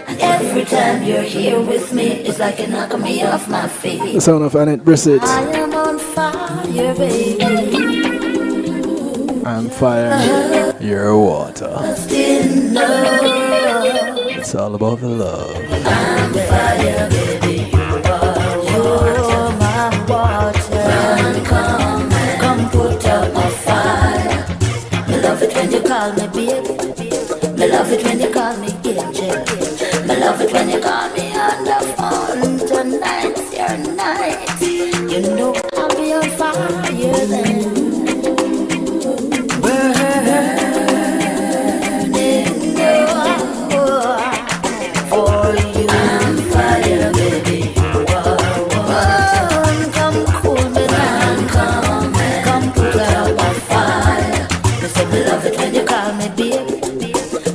And every time you're here with me, it's like you knock me off my feet. The sound of Annette Brissett. I am on fire, baby. I'm fire, you're water. It's all about the love. I'm fire, baby. You're my water. Come put up love it when you call me angel. Me love it when you call me on the phone. Tonight's your night. You know I'll be on fire then. For you, I'm fire, baby. Come cool me down, come put out my fire. Me say me love it when you call me baby.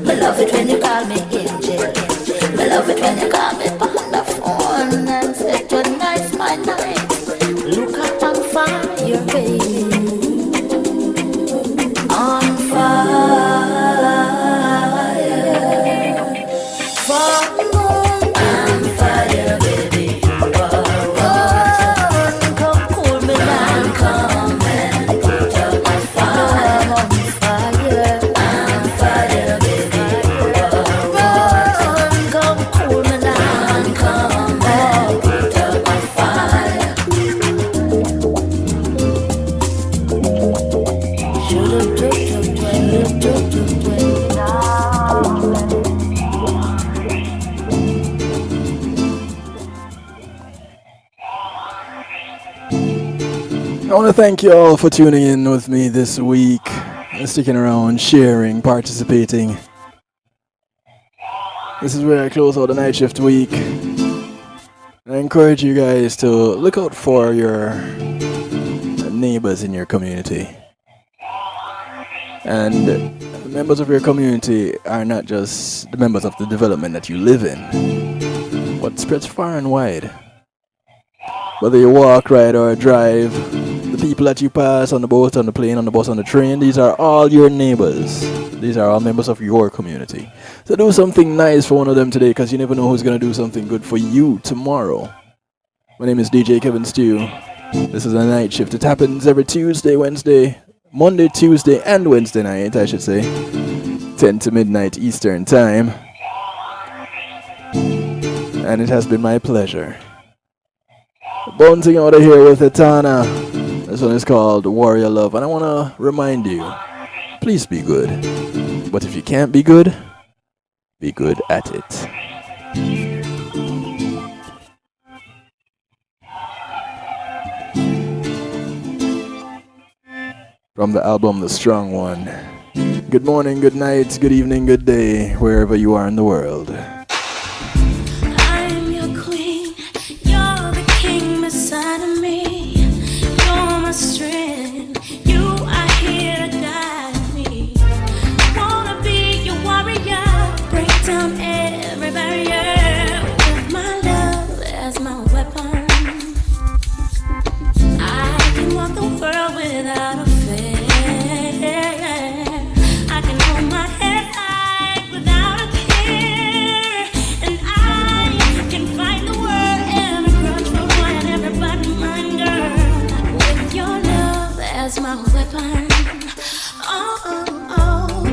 Me love it when you call me angel. Me love it when you call me on the phone and say tonight's my night. Look up on fire, baby. On fire. I'm fire, baby. Come cool me down, come and put out my fire. I'm fire, baby. Come cool me down, come and put out my fire. I want to thank you all for tuning in with me this week, and sticking around, sharing, participating. This is where I close out the night shift week. I encourage you guys to look out for your neighbors in your community. And the members of your community are not just the members of the development that you live in, but spreads far and wide. Whether you walk, ride, or drive, the people that you pass on the boat, on the plane, on the bus, on the train, these are all your neighbors. These are all members of your community. So do something nice for one of them today, because you never know who's going to do something good for you tomorrow. My name is DJ Kevin Stew. This is a night shift. It happens every Tuesday, Wednesday, Monday, Tuesday, and Wednesday night, I should say. 10 to midnight Eastern time. And it has been my pleasure. Bouncing out of here with Etana. This one is called Warrior Love. And I want to remind you, please be good. But if you can't be good at it. From the album The Strong One. Good morning, good night, good evening, good day, wherever you are in the world. I'm your queen, you're the king beside of me. You're my strength, you are here to guide me. Wanna be your warrior, break down every barrier with my love as my weapon. I can walk the world without a fear. I can hold my head high without a care, and I can fight the world every grudge for one and everybody mind, girl. With your love as my weapon,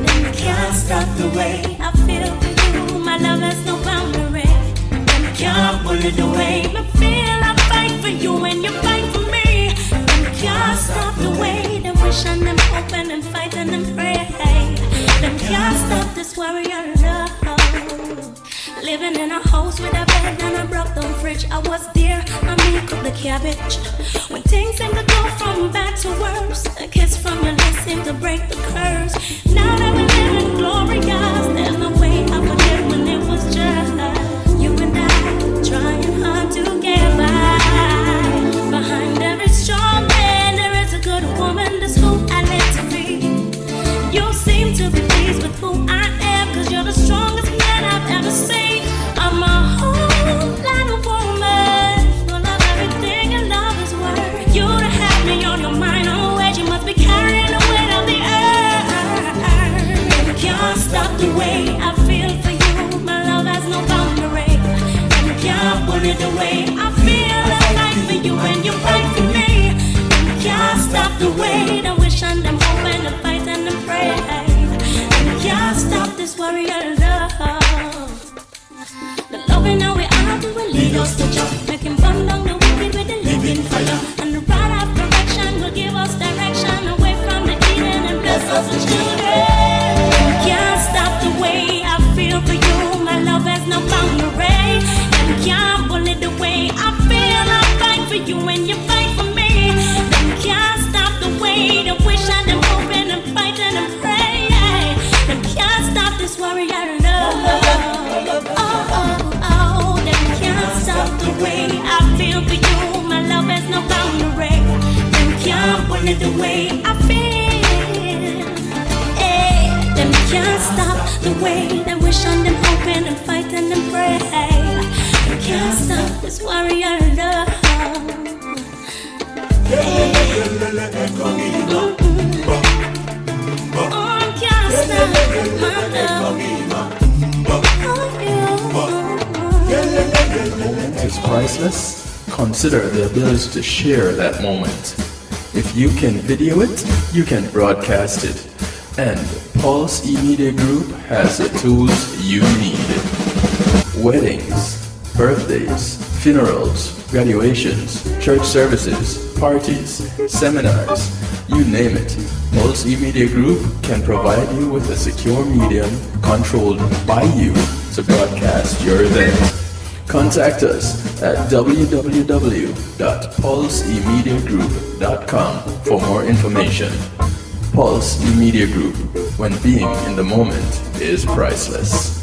then you can't stop the way I feel for you. My love has no boundary, then you can't pull it away. Me feel I fight for you and you fight for me. Can't stop the way them wishing, them hoping, and fighting and pray. Them can't stop this warrior love. Living in a house with a bed and a broke down fridge. I was there, I mean cook the cabbage. When things seem to go from bad to worse, a kiss from your lips seemed to break the curse. Now that we're living glorious, there's no way I forget when it was just you and I trying hard to get by. Behind every strong man there is a good woman. That's who I live to be. You seem to be pleased with who I am, cause you're the strongest man I've ever seen. I'm a whole lot of woman, full of everything and love is worth. You to have me on your mind always, you must be can't stop the way they wish on them, hoping and fighting and pray. You can't stop this warrior love. Is priceless? Consider the ability to share that moment. If you can video it, you can broadcast it. And Pulse E-Media Group has the tools you need. Weddings, birthdays, funerals, graduations, church services, parties, seminars, you name it. Pulse E-Media Group can provide you with a secure medium controlled by you to broadcast your event. Contact us at www.pulseemediagroup.com for more information. Pulse E-Media Group, when being in the moment is priceless.